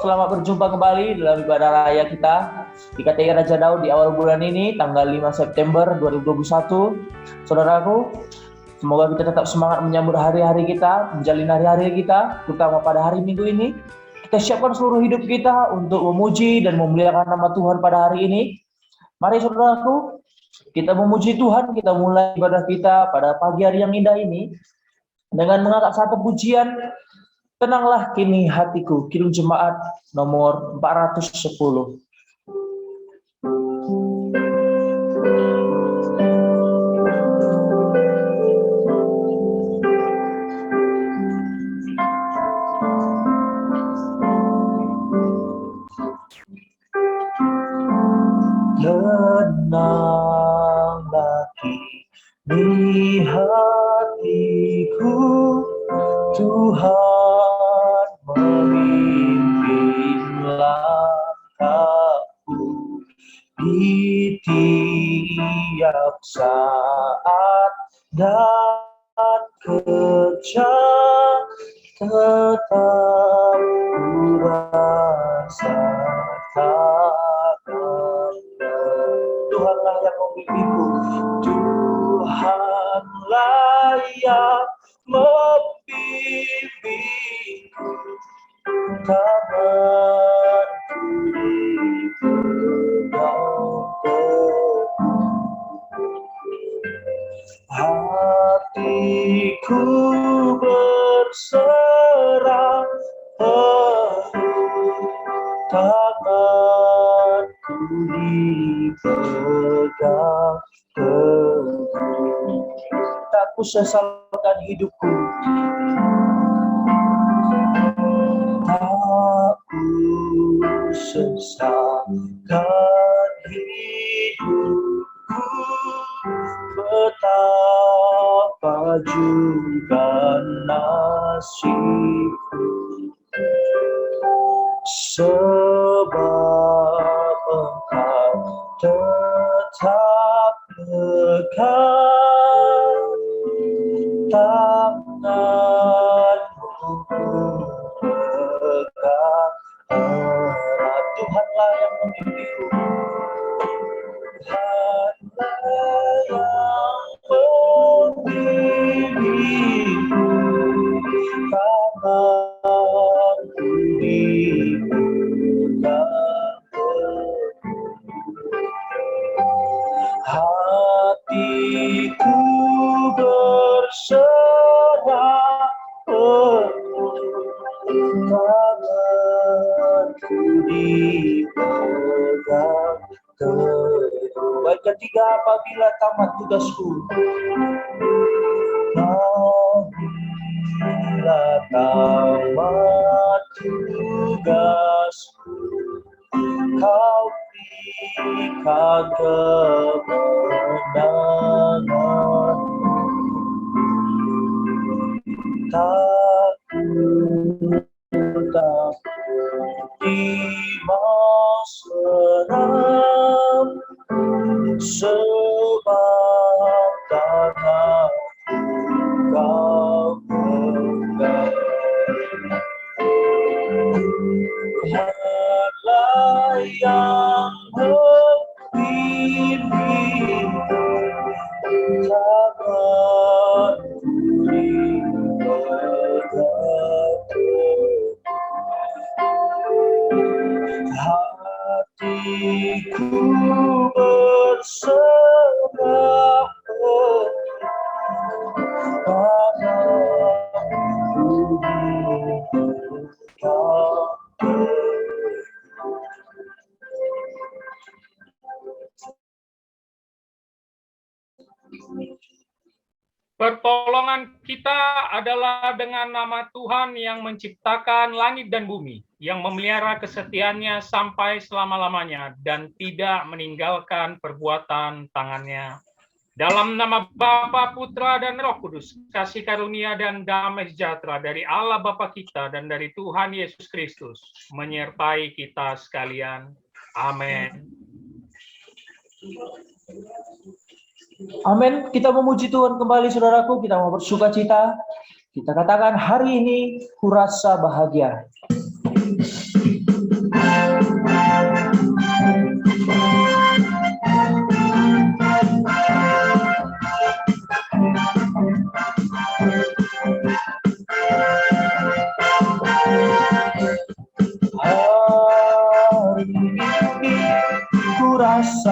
selamat berjumpa kembali dalam ibadah raya kita di KTI Raja Daud di awal bulan ini, tanggal 5 September 2021. Saudaraku, semoga kita tetap semangat menyambut hari-hari kita, menjalin hari-hari kita, terutama pada hari Minggu ini. Kita siapkan seluruh hidup kita untuk memuji dan memuliakan nama Tuhan pada hari ini. Mari saudaraku, kita memuji Tuhan, kita mulai ibadah kita pada pagi hari yang indah ini dengan mengangkat satu pujian, Tenanglah Kini Hatiku, Kidung Jemaat nomor 410. Tenanglah kini hatiku, Tuhan memimpin langkahku di tiap saat dan kerja, tetap ku rasakan Tuhanlah yang memimpinku, Tuhanlah yang membimbingku, tanganku dipegang teguh, hatiku berserah penuh, tanganku dipegang teguh. Tak ku sesalkan hidupku, tak ku sesalkan hidupku, betapa juga nasibku, sebab Engkau tetap dekat, tanganmu pegang erat. Tuhanlah yang membimbingku, Tuhanlah yang membimbingku, tanganku dipegang teguh, hatiku berserah penuh, tanganku dipegang teguh. Baik, ketiga, apabila tamat tugasku, apabila tamat tugasku, Kau berikan kemenangan, tak di seram, sebab tanganku Kau pegang. Tuhanlah yang membimbingku, tanganku dipegang teguh, hatiku berserah penuh, tanganku dipegang teguh. Pertolongan kita adalah dengan nama Tuhan yang menciptakan langit dan bumi, yang memelihara kesetiaannya sampai selama-lamanya dan tidak meninggalkan perbuatan tangannya. Dalam nama Bapa, Putra, dan Roh Kudus, kasih karunia dan damai sejahtera dari Allah Bapa kita dan dari Tuhan Yesus Kristus menyertai kita sekalian. Amin. Amin. Kita memuji Tuhan kembali, saudaraku. Kita mau bersuka cita. Kita katakan, hari ini kurasa bahagia.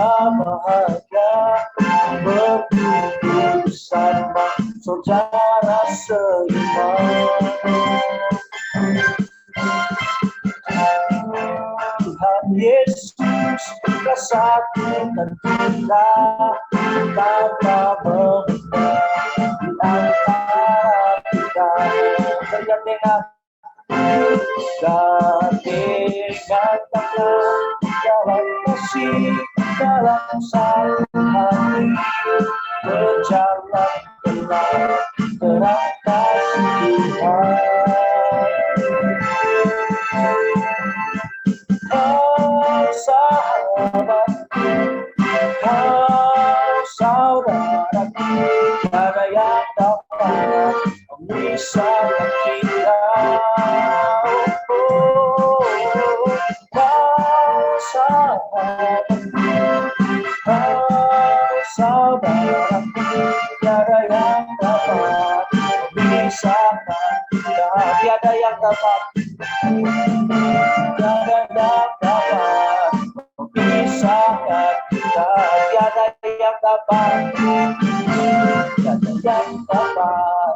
bahagia berkumpul bersama saudara seiman. Tuhan Yesus telah satukan kita tanpa beban di antara kita. Bergandengan dalam kasih, dalam saling hati, berjalan dalam terang kasih Tuhan. Kau sahabatku, kau saudaraku, tiada yang dapat memisahkan kita. Kau sahabatku, kau saudaraku, tiada yang dapat memisahkan kita. Tiada yang dapat, tiada dapat memisahkan kita. Tiada yang dapat, tiada yang dapat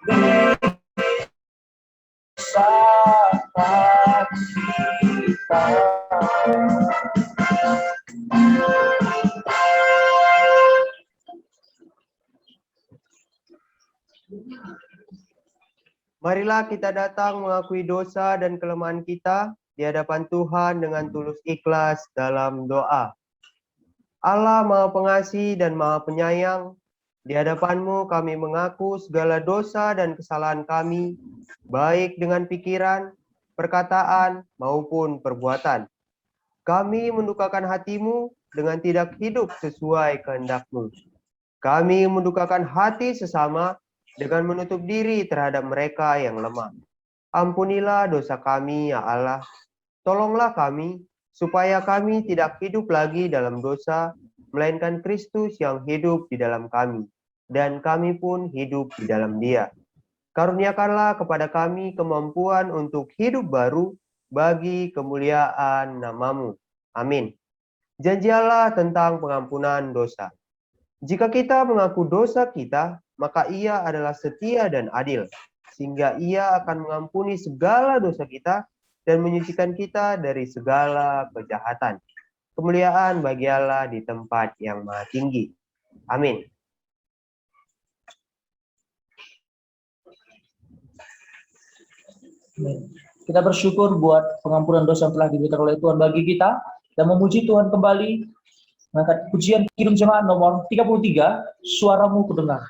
memisahkan kita. Marilah kita datang mengakui dosa dan kelemahan kita di hadapan Tuhan dengan tulus ikhlas dalam doa. Allah Maha Pengasih dan Maha Penyayang, di hadapan-Mu kami mengaku segala dosa dan kesalahan kami, baik dengan pikiran, perkataan, maupun perbuatan. Kami mendukakan hati-Mu dengan tidak hidup sesuai kehendak-Mu. Kami mendukakan hati sesama dengan menutup diri terhadap mereka yang lemah. Ampunilah dosa kami, ya Allah. Tolonglah kami, supaya kami tidak hidup lagi dalam dosa, melainkan Kristus yang hidup di dalam kami, dan kami pun hidup di dalam Dia. Karuniakanlah kepada kami kemampuan untuk hidup baru bagi kemuliaan nama-Mu. Amin. Janji Allah tentang pengampunan dosa. Jika kita mengaku dosa kita, maka Ia adalah setia dan adil, sehingga Ia akan mengampuni segala dosa kita dan menyucikan kita dari segala kejahatan. Kemuliaan bagi Allah di tempat yang maha tinggi. Amin. Kita bersyukur buat pengampunan dosa yang telah diberikan oleh Tuhan bagi kita, dan memuji Tuhan kembali mengangkat pujian kirim jemaat nomor 33, Suaramu Kudengar.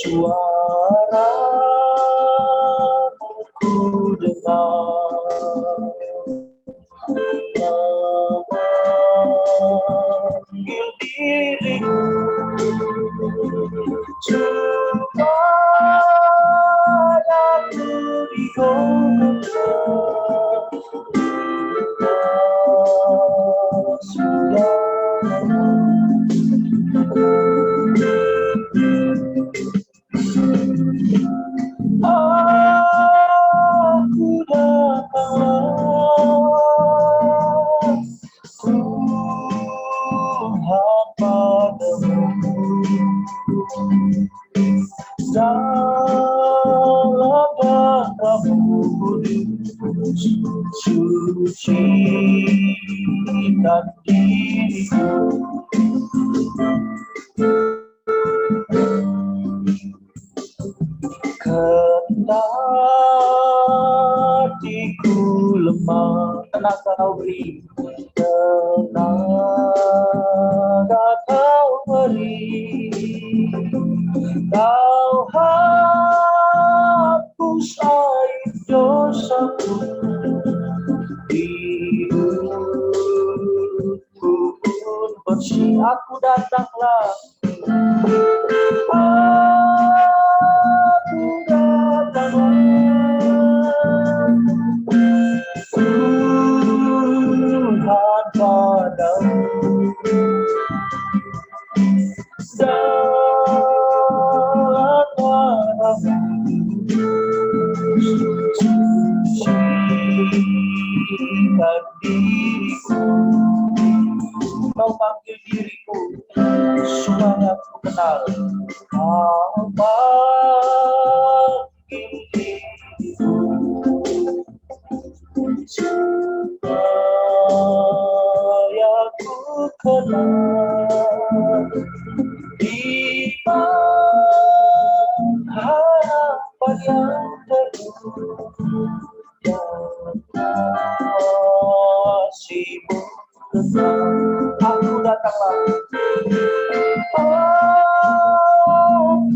Suaramu kudengar, memanggil diriku, supaya aku datanglah, Tuhan padamu, dalam bangkamu kudus, sucikan diriku. Kendatiku lemah, tenaga kau beri, tenaga kau beri, kau hapus aib dosaku, hidupku pun bersih. Aku datanglah, aku datanglah, diriku, kau panggil diriku supaya ku kenal. Kau panggil diriku supaya ku kenal. Di harapan yang teguh yang kasih-Mu kekal, aku datanglah.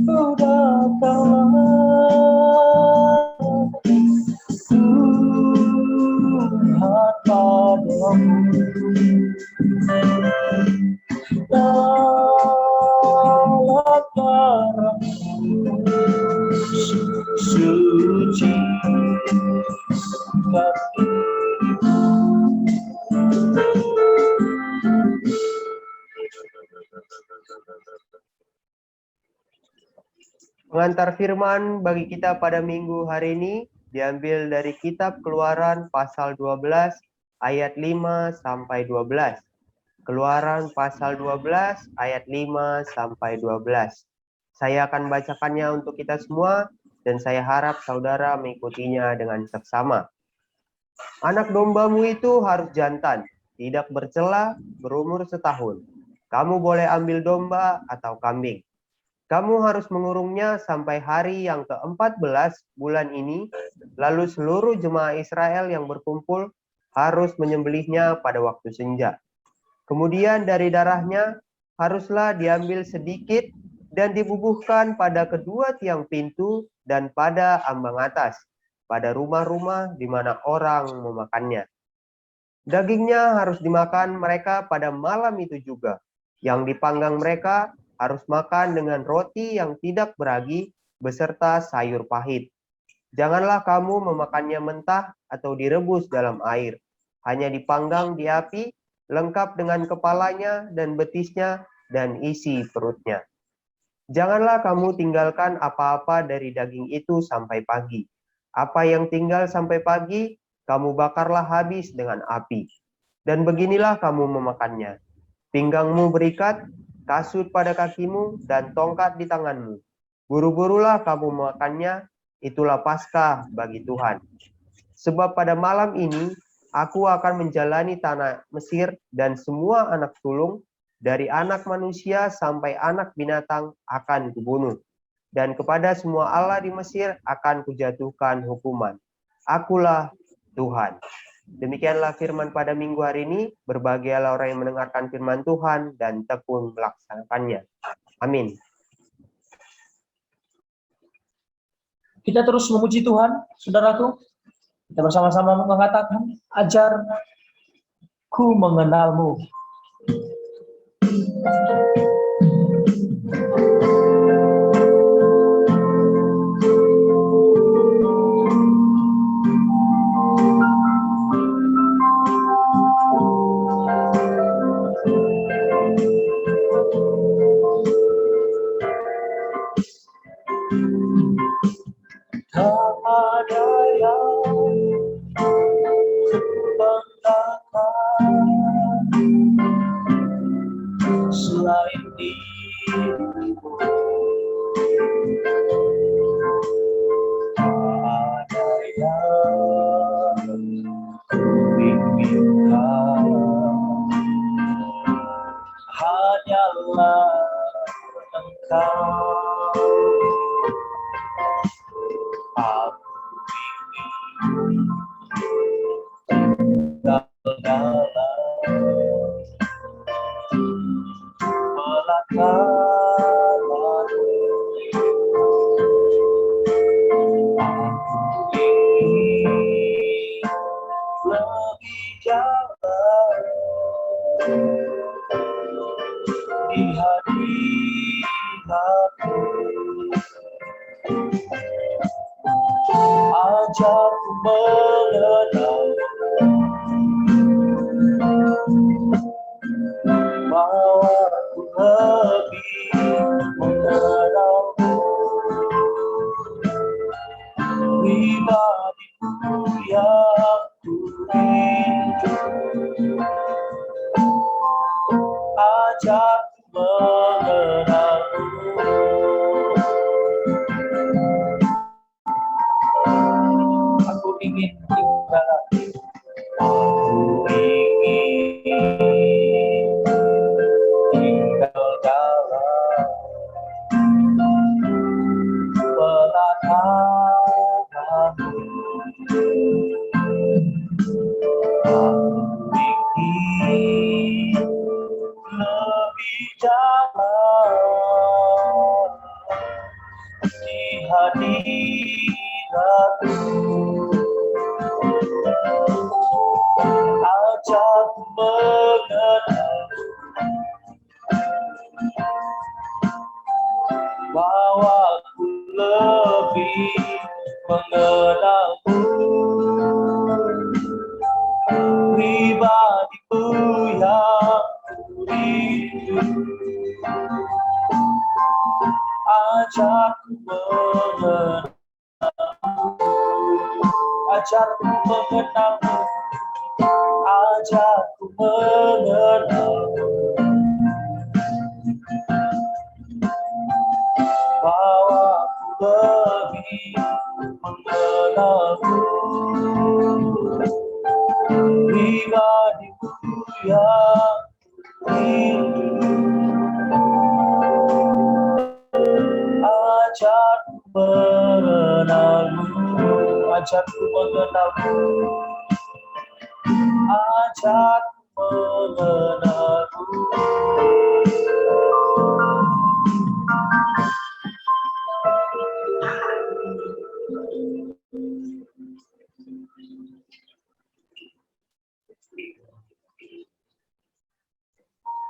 Aku datanglah, Tuhan padamu. Dalam darah-Mu suci kami. Pengantar firman bagi kita pada minggu hari ini diambil dari kitab Keluaran pasal 12 ayat 5 sampai 12. Keluaran pasal 12 ayat 5 sampai 12. Saya akan bacakannya untuk kita semua dan saya harap saudara mengikutinya dengan seksama. Anak dombamu itu harus jantan, tidak bercela, berumur setahun. Kamu boleh ambil domba atau kambing. Kamu harus mengurungnya sampai hari yang ke-14 bulan ini, lalu seluruh jemaah Israel yang berkumpul harus menyembelihnya pada waktu senja. Kemudian dari darahnya haruslah diambil sedikit dan dibubuhkan pada kedua tiang pintu dan pada ambang atas, pada rumah-rumah di mana orang memakannya. Dagingnya harus dimakan mereka pada malam itu juga. Yang dipanggang mereka harus makan dengan roti yang tidak beragi beserta sayur pahit. Janganlah kamu memakannya mentah atau direbus dalam air. Hanya dipanggang di api, lengkap dengan kepalanya dan betisnya dan isi perutnya. Janganlah kamu tinggalkan apa-apa dari daging itu sampai pagi. Apa yang tinggal sampai pagi, kamu bakarlah habis dengan api. Dan beginilah kamu memakannya. Pinggangmu berikat, kasut pada kakimu, dan tongkat di tanganmu. Buru-burulah kamu memakannya, itulah Paskah bagi Tuhan. Sebab pada malam ini, aku akan menjalani tanah Mesir dan semua anak sulung, dari anak manusia sampai anak binatang akan kubunuh. Dan kepada semua Allah di Mesir akan kujatuhkan hukuman. Akulah Tuhan. Demikianlah firman pada minggu hari ini. Berbahagialah orang yang mendengarkan firman Tuhan dan tekun melaksanakannya. Amin. Kita terus memuji Tuhan, saudaraku. Kita bersama-sama mengatakan, ajar ku mengenalmu. Selain dirimu, ada yang kuinginkan, hanyalah Engkau. Aku ingin dalam lebih jauh di hadiratmu, ajarku mengenal bahwa aku lebih mengenalmu. Pribadiku yang ku rindu, ajak mengenalmu. Aku ingin tinggal, aku ingin tinggal dalam pelataranmu. Aku ingin lebih dalam di hadiratmu. Ajak mengenal, bawaku lebih mengenalmu, pribadiku yang rindu. Ajarku mengenalmu, ajarku mengenalmu, ajarku mengenalmu, bawaku lebih mengenalmu, pribadiku yang rindu. Ajarku mengenalmu, ajarku mengenalmu, ajarku mengenalmu.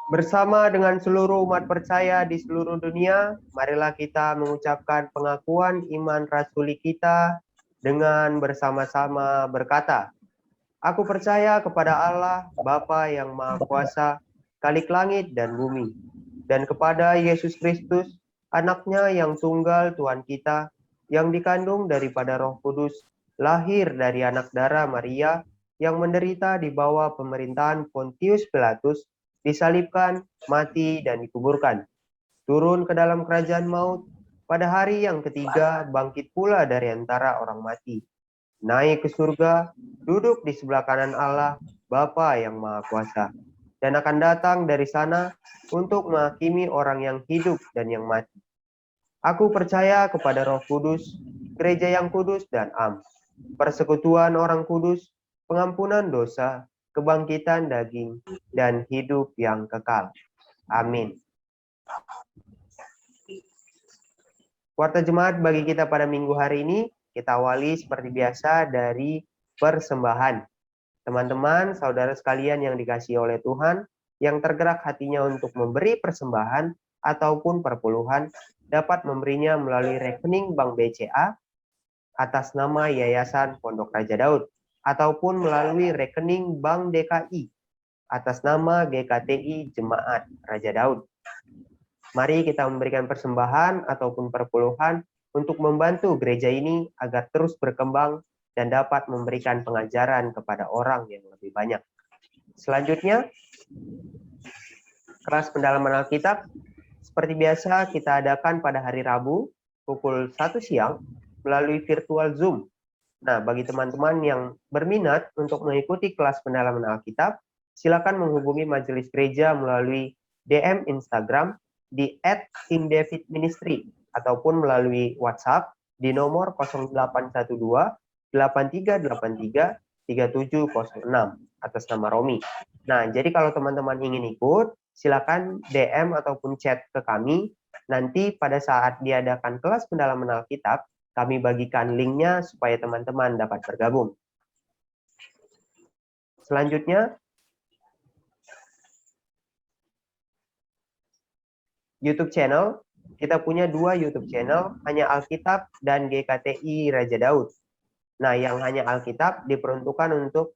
Bersama dengan seluruh umat percaya di seluruh dunia, marilah kita mengucapkan pengakuan iman rasuli kita dengan bersama-sama berkata, Aku percaya kepada Allah, Bapa yang Maha Kuasa, Khalik langit dan bumi, dan kepada Yesus Kristus, anaknya yang tunggal Tuhan kita, yang dikandung daripada Roh Kudus, lahir dari anak darah Maria, yang menderita di bawah pemerintahan Pontius Pilatus, disalibkan, mati, dan dikuburkan. Turun ke dalam kerajaan maut, pada hari yang ketiga bangkit pula dari antara orang mati. Naik ke surga, duduk di sebelah kanan Allah, Bapa yang Maha Kuasa, dan akan datang dari sana untuk menghakimi orang yang hidup dan yang mati. Aku percaya kepada Roh Kudus, gereja yang kudus dan am, persekutuan orang kudus, pengampunan dosa, kebangkitan daging, dan hidup yang kekal. Amin. Warta jemaat bagi kita pada minggu hari ini, kita awali seperti biasa dari persembahan. Teman-teman, saudara sekalian yang dikasihi oleh Tuhan, yang tergerak hatinya untuk memberi persembahan ataupun perpuluhan, dapat memberinya melalui rekening Bank BCA atas nama Yayasan Pondok Raja Daud, ataupun melalui rekening Bank DKI atas nama GKTI Jemaat Raja Daud. Mari kita memberikan persembahan ataupun perpuluhan untuk membantu gereja ini agar terus berkembang dan dapat memberikan pengajaran kepada orang yang lebih banyak. Selanjutnya, kelas pendalaman Alkitab. Seperti biasa kita adakan pada hari Rabu pukul 1 siang melalui virtual Zoom. Nah, bagi teman-teman yang berminat untuk mengikuti kelas pendalaman Alkitab, silakan menghubungi majelis gereja melalui DM Instagram di @KingDavidMinistry ataupun melalui WhatsApp di nomor 0812 8383 3706 atas nama Romi. Nah, jadi kalau teman-teman ingin ikut, silakan DM ataupun chat ke kami. Nanti pada saat diadakan kelas pendalaman Alkitab, kami bagikan linknya supaya teman-teman dapat bergabung. Selanjutnya, YouTube channel. Kita punya 2 YouTube channel, hanya Alkitab dan GKTI Raja Daud. Nah, yang hanya Alkitab diperuntukkan untuk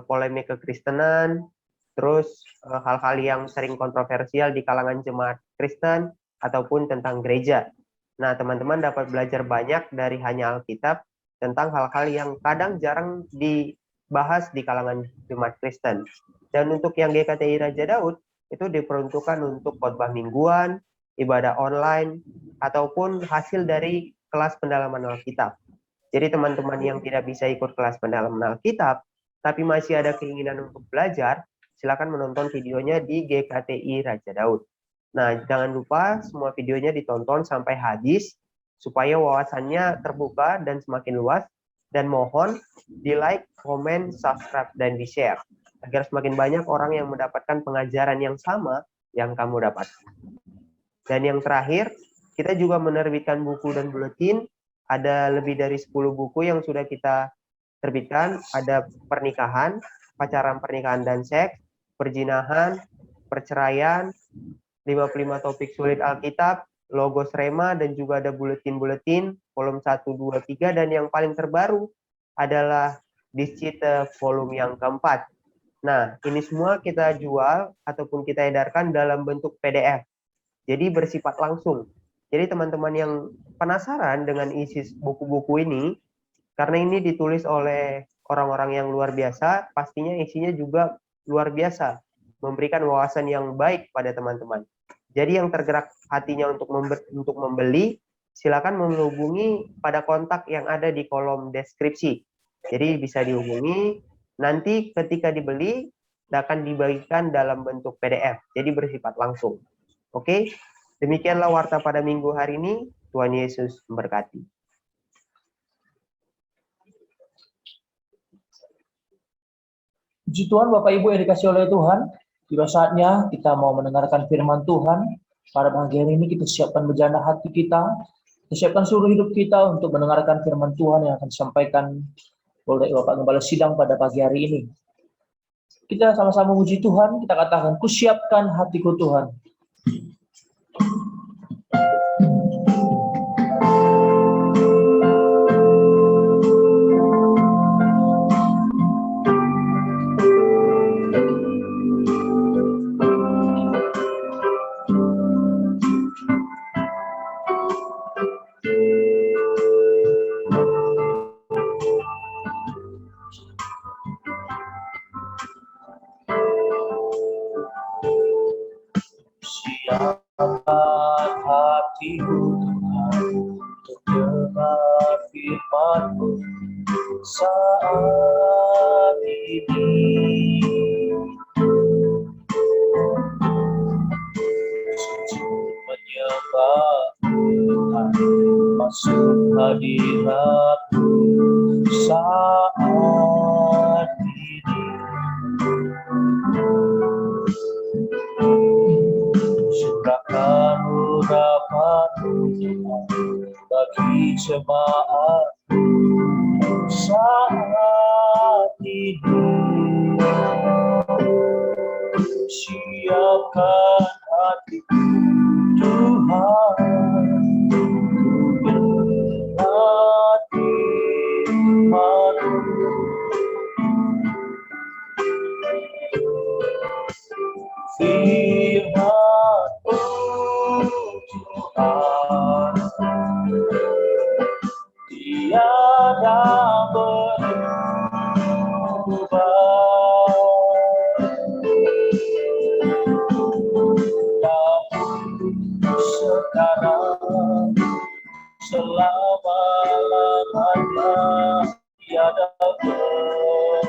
polemik kekristenan, terus hal-hal yang sering kontroversial di kalangan jemaat Kristen, ataupun tentang gereja. Nah, teman-teman dapat belajar banyak dari hanya Alkitab tentang hal-hal yang kadang jarang dibahas di kalangan jemaat Kristen. Dan untuk yang GKTI Raja Daud, itu diperuntukkan untuk khotbah mingguan, ibadah online, ataupun hasil dari kelas pendalaman Alkitab. Jadi teman-teman yang tidak bisa ikut kelas pendalaman Alkitab, tapi masih ada keinginan untuk belajar, silakan menonton videonya di GKTI Raja Daud. Nah, jangan lupa semua videonya ditonton sampai habis, supaya wawasannya terbuka dan semakin luas, dan mohon di-like, komen, subscribe, dan di-share, agar semakin banyak orang yang mendapatkan pengajaran yang sama yang kamu dapatkan. Dan yang terakhir, kita juga menerbitkan buku dan buletin. Ada lebih dari 10 buku yang sudah kita terbitkan. Ada pernikahan, pacaran, pernikahan dan seks, perjinahan, perceraian, 55 topik sulit Alkitab, logos rema, dan juga ada buletin-buletin, volume 1, 2, 3, dan yang paling terbaru adalah Discite volume yang keempat. Nah, ini semua kita jual ataupun kita edarkan dalam bentuk PDF. Jadi bersifat langsung. Jadi teman-teman yang penasaran dengan isi buku-buku ini, karena ini ditulis oleh orang-orang yang luar biasa, pastinya isinya juga luar biasa, memberikan wawasan yang baik pada teman-teman. Jadi yang tergerak hatinya untuk membeli, silakan menghubungi pada kontak yang ada di kolom deskripsi. Jadi bisa dihubungi, nanti ketika dibeli akan dibagikan dalam bentuk PDF, jadi bersifat langsung. Oke, demikianlah warta pada minggu hari ini. Tuhan Yesus memberkati. Puji Tuhan, Bapak Ibu yang dikasih oleh Tuhan, sudah saatnya kita mau mendengarkan firman Tuhan. Pada pagi hari ini kita siapkan bejana hati kita siapkan seluruh hidup kita untuk mendengarkan firman Tuhan yang akan disampaikan oleh Bapak Gembala Sidang pada pagi hari ini. Kita sama-sama memuji Tuhan, kita katakan, kusiapkan hatiku Tuhan. Siapkan hatiku Tuhan untuk dengar firman-Mu saat ini. Sujud menyembah Tuhan, masuk hadirat-Mu saat ini. Surahkan urapan-Mu Tuhan bagi jemaat saat ini. Siapkan hatiku Tuhan untuk dengar firman-Mu. Firman-Mu Tuhan, tiada berubah. Dahulu, sekarang, selama-lamanya, tiada berubah.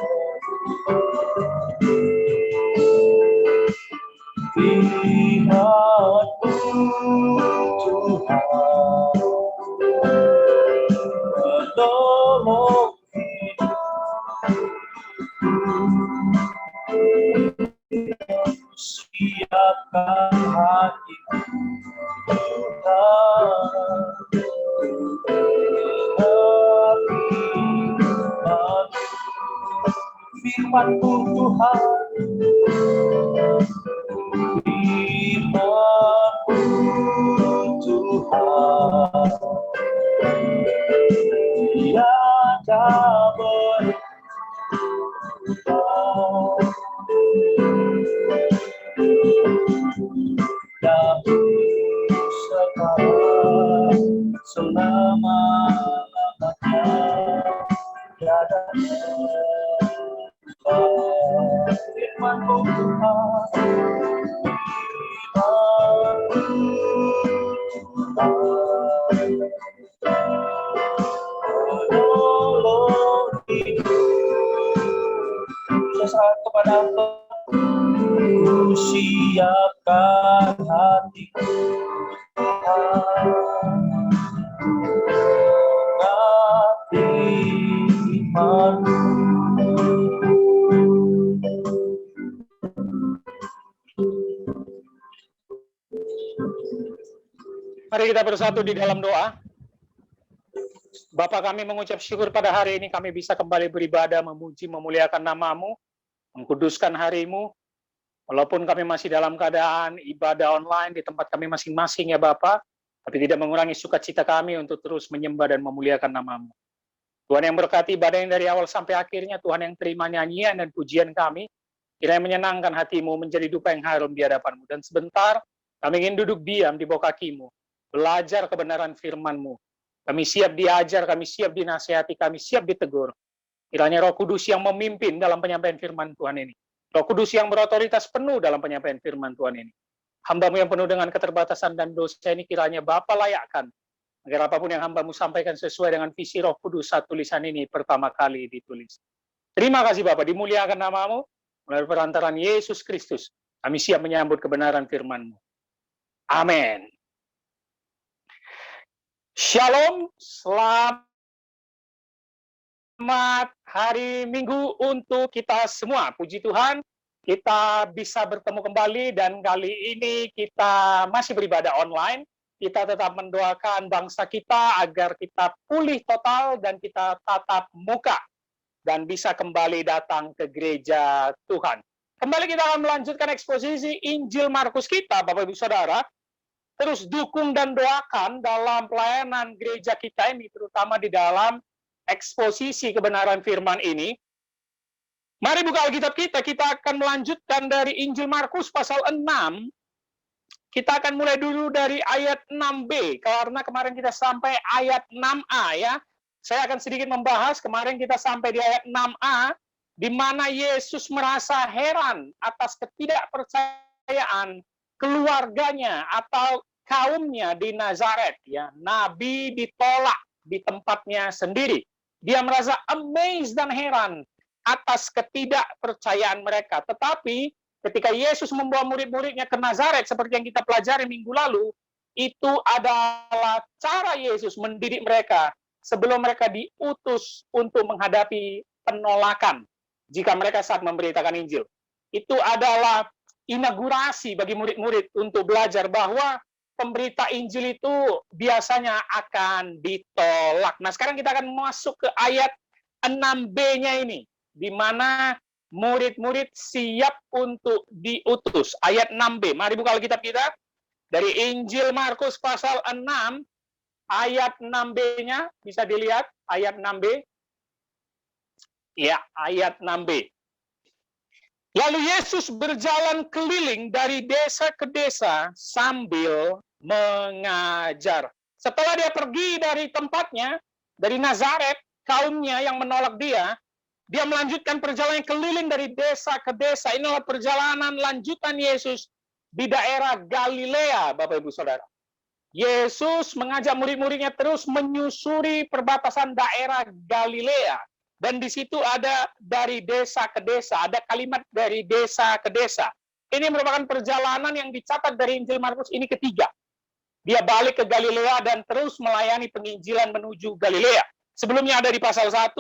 Firman-Mu Tuhan, menolong hidupku. Siapkan hatiku Tuhan, dengar firman-Mu Tuhan. Firman-Mu Tuhan, tiada berubah. Dahulu, sekarang, selama-lamanya, tiada berubah. Firman-Mu Tuhan, dapat ku siapkan hatiku Mari kita bersatu di dalam doa. Bapa, kami mengucap syukur pada hari ini kami bisa kembali beribadah, memuji, memuliakan nama-Mu, mengkuduskan hari-Mu. Walaupun kami masih dalam keadaan ibadah online di tempat kami masing-masing ya Bapa, tapi tidak mengurangi sukacita kami untuk terus menyembah dan memuliakan nama-Mu. Tuhan yang berkati ibadah yang dari awal sampai akhirnya, Tuhan yang terima nyanyian dan pujian kami, kiranya menyenangkan hati-Mu, menjadi dupa yang harum di hadapan-Mu. Dan sebentar, kami ingin duduk diam di bawah kaki-Mu, belajar kebenaran firman-Mu. Kami siap diajar, kami siap dinasihati, kami siap ditegur. Kiranya Roh Kudus yang memimpin dalam penyampaian firman Tuhan ini. Roh Kudus yang berotoritas penuh dalam penyampaian firman Tuhan ini. Hamba-Mu yang penuh dengan keterbatasan dan dosa ini kiranya Bapa layakkan. Agar apapun yang hamba-Mu sampaikan sesuai dengan visi Roh Kudus saat tulisan ini pertama kali ditulis. Terima kasih Bapa, dimuliakan nama-Mu. Melalui perantaran Yesus Kristus, kami siap menyambut kebenaran firman-Mu. Amin. Shalom, selamat hari Minggu untuk kita semua. Puji Tuhan, kita bisa bertemu kembali dan kali ini kita masih beribadah online. Kita tetap mendoakan bangsa kita agar kita pulih total dan kita tatap muka dan bisa kembali datang ke gereja Tuhan. Kembali kita akan melanjutkan eksposisi Injil Markus kita, Bapak Ibu Saudara. Terus dukung dan doakan dalam pelayanan gereja kita ini, terutama di dalam eksposisi kebenaran firman ini. Mari buka Alkitab kita akan melanjutkan dari Injil Markus pasal 6. Kita akan mulai dulu dari ayat 6b, karena kemarin kita sampai ayat 6a ya. Saya akan sedikit membahas, kemarin kita sampai di ayat 6a, di mana Yesus merasa heran atas ketidakpercayaan keluarganya atau kaumnya di Nazaret ya. Nabi ditolak di tempatnya sendiri. Dia merasa amazed dan heran atas ketidakpercayaan mereka. Tetapi ketika Yesus membawa murid-muridnya ke Nazaret seperti yang kita pelajari minggu lalu, itu adalah cara Yesus mendidik mereka sebelum mereka diutus untuk menghadapi penolakan jika mereka saat memberitakan Injil. Itu adalah inaugurasi bagi murid-murid untuk belajar bahwa pemberita Injil itu biasanya akan ditolak. Nah, sekarang kita akan masuk ke ayat 6b-nya ini, di mana murid-murid siap untuk diutus. Ayat 6b. Mari buka Alkitab kita. Dari Injil Markus pasal 6, ayat 6b-nya, bisa dilihat, ayat 6b. Ya, ayat 6b. Lalu Yesus berjalan keliling dari desa ke desa sambil mengajar. Setelah dia pergi dari tempatnya, dari Nazaret, kaumnya yang menolak dia melanjutkan perjalanan keliling dari desa ke desa. Inilah perjalanan lanjutan Yesus di daerah Galilea, Bapak Ibu Saudara. Yesus mengajak murid-muridnya terus menyusuri perbatasan daerah Galilea. Dan di situ ada dari desa ke desa, ada kalimat dari desa ke desa. Ini merupakan perjalanan yang dicatat dari Injil Markus ini ketiga. Dia balik ke Galilea dan terus melayani penginjilan menuju Galilea. Sebelumnya ada di pasal 1,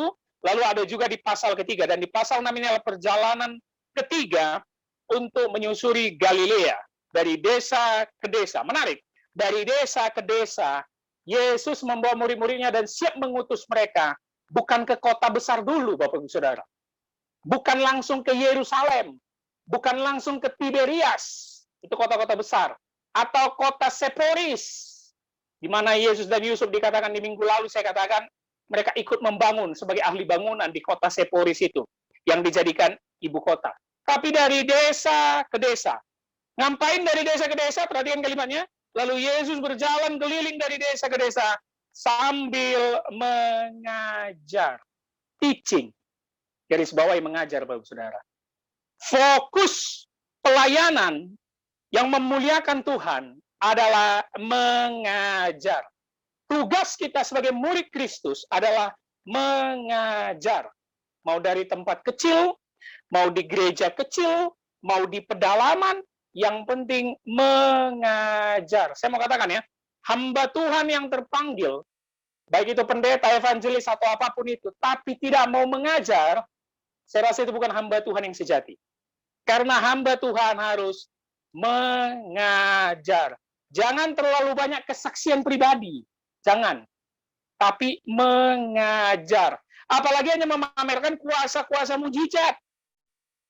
lalu ada juga di pasal ketiga. Dan di pasal 6 ini adalah perjalanan ketiga untuk menyusuri Galilea. Dari desa ke desa. Menarik. Dari desa ke desa, Yesus membawa murid-muridnya dan siap mengutus mereka. Bukan ke kota besar dulu, Bapak Ibu Saudara. Bukan langsung ke Yerusalem. Bukan langsung ke Tiberias. Itu kota-kota besar. Atau kota Seporis. Di mana Yesus dan Yusuf dikatakan di minggu lalu, saya katakan, mereka ikut membangun sebagai ahli bangunan di kota Seporis itu. Yang dijadikan ibu kota. Tapi dari desa ke desa. Ngapain dari desa ke desa? Perhatikan kalimatnya. Lalu Yesus berjalan keliling dari desa ke desa sambil mengajar. Teaching. Garis bawahi mengajar, Bapak Saudara. Fokus pelayanan yang memuliakan Tuhan adalah mengajar. Tugas kita sebagai murid Kristus adalah mengajar. Mau dari tempat kecil, mau di gereja kecil, mau di pedalaman, yang penting mengajar. Saya mau katakan ya, hamba Tuhan yang terpanggil, baik itu pendeta, evangelis, atau apapun itu, tapi tidak mau mengajar, saya rasa itu bukan hamba Tuhan yang sejati. Karena hamba Tuhan harus mengajar. Jangan terlalu banyak kesaksian pribadi. Jangan. Tapi mengajar. Apalagi hanya memamerkan kuasa-kuasa mujizat.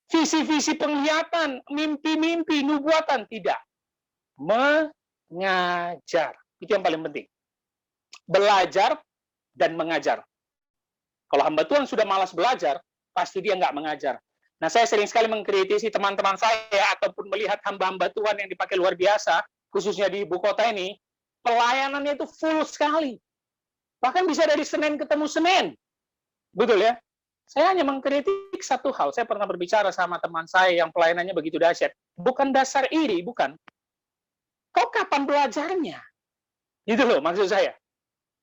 Visi-visi penglihatan, mimpi-mimpi, nubuatan. Tidak. Mengajar. Itu yang paling penting. Belajar dan mengajar. Kalau hamba Tuhan sudah malas belajar, pasti dia nggak mengajar. Nah, saya sering sekali mengkritisi teman-teman saya ataupun melihat hamba-hamba Tuhan yang dipakai luar biasa, khususnya di ibu kota ini, pelayanannya itu full sekali. Bahkan bisa dari Senin ketemu Senin. Betul ya? Saya hanya mengkritik satu hal. Saya pernah berbicara sama teman saya yang pelayanannya begitu dahsyat. Bukan dasar iri, bukan. Kok kapan belajarnya? Gitu loh maksud saya.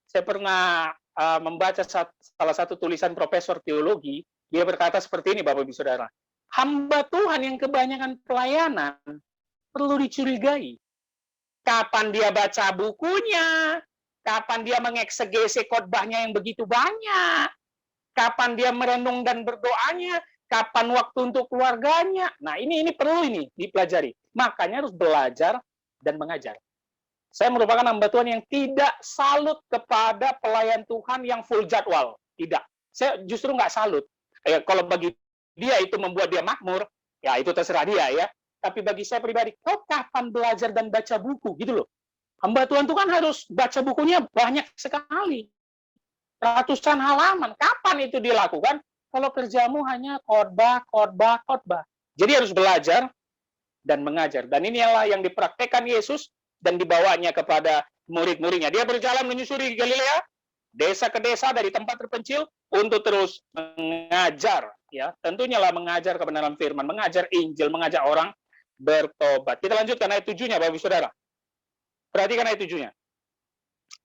Saya pernah membaca salah satu tulisan profesor teologi. Dia berkata seperti ini, Bapak Ibu Saudara. Hamba Tuhan yang kebanyakan pelayanan perlu dicurigai. Kapan dia baca bukunya? Kapan dia mengeksegese khotbahnya yang begitu banyak? Kapan dia merenung dan berdoanya? Kapan waktu untuk keluarganya? Nah, ini perlu dipelajari. Makanya harus belajar dan mengajar. Saya merupakan hamba Tuhan yang tidak salut kepada pelayan Tuhan yang full jadwal. Tidak. Saya justru nggak salut. Kalau bagi dia itu membuat dia makmur, ya itu terserah dia ya. Tapi bagi saya pribadi, kau kapan belajar dan baca buku? Gitu loh. Hamba Tuhan itu kan harus baca bukunya banyak sekali. Ratusan halaman. Kapan itu dilakukan? Kalau kerjamu hanya khotbah. Jadi harus belajar dan mengajar. Dan inilah yang dipraktekkan Yesus dan dibawanya kepada murid-muridnya. Dia berjalan menyusuri Galilea, desa ke desa dari tempat terpencil untuk terus mengajar. Ya, tentunya lah mengajar kebenaran firman, mengajar Injil, mengajak orang bertobat. Kita lanjutkan ayat 7-nya, Bapak Ibu Saudara. Perhatikan ayat 7-nya.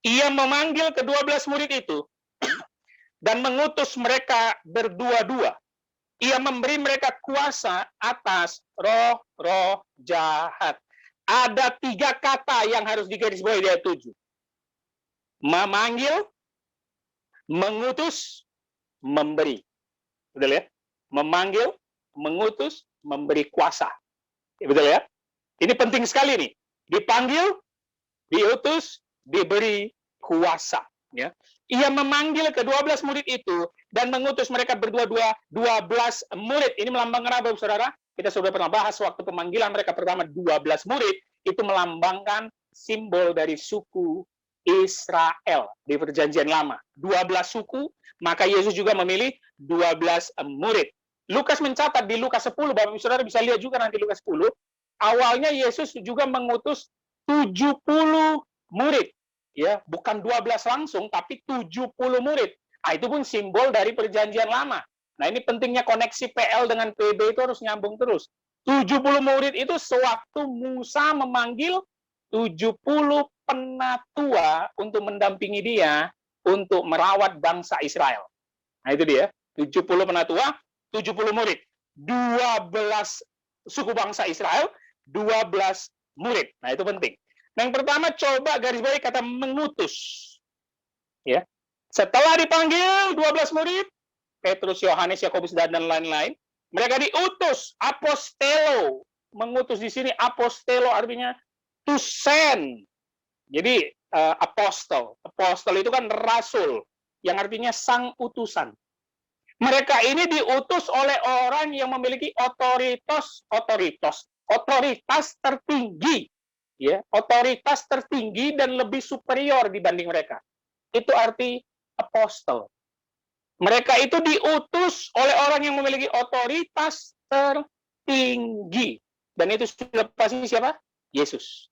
Ia memanggil ke-12 murid itu dan mengutus mereka berdua-dua. Ia memberi mereka kuasa atas roh-roh jahat. Ada 3 kata yang harus digarisbawahi di ayat 7. Memanggil, mengutus, memberi. Betul ya? Memanggil, mengutus, memberi kuasa. Betul ya? Ini penting sekali nih. Dipanggil, diutus, diberi kuasa. Ya. Ia memanggil ke-12 murid itu dan mengutus mereka berdua-dua 12 murid. Ini melambangkan apa, Saudara? Kita sudah pernah bahas waktu pemanggilan mereka pertama 12 murid. Itu melambangkan simbol dari suku Israel di perjanjian lama. 12 suku, maka Yesus juga memilih 12 murid. Lukas mencatat di Lukas 10, Bapak Ibu Saudara bisa lihat juga nanti Lukas 10, awalnya Yesus juga mengutus 70 murid. Ya, bukan 12 langsung, tapi 70 murid. Nah, itu pun simbol dari perjanjian lama. Nah, ini pentingnya koneksi PL dengan PB itu harus nyambung terus. 70 murid itu sewaktu Musa memanggil 70 penatua untuk mendampingi dia untuk merawat bangsa Israel. Nah, itu dia. 70 penatua, 70 murid. 12 suku bangsa Israel, 12 murid. Nah, itu penting. Nah, yang pertama coba garis bawahi kata mengutus. Ya. Setelah dipanggil 12 murid, Petrus, Yohanes, Yakobus dan lain-lain, mereka diutus, apostelo. Mengutus di sini apostelo artinya to send. Jadi apostol. Apostol itu kan rasul yang artinya sang utusan. Mereka ini diutus oleh orang yang memiliki otoritas tertinggi. Ya, otoritas tertinggi dan lebih superior dibanding mereka. Itu arti apostol. Mereka itu diutus oleh orang yang memiliki otoritas tertinggi. Dan itu sudah pasti siapa? Yesus.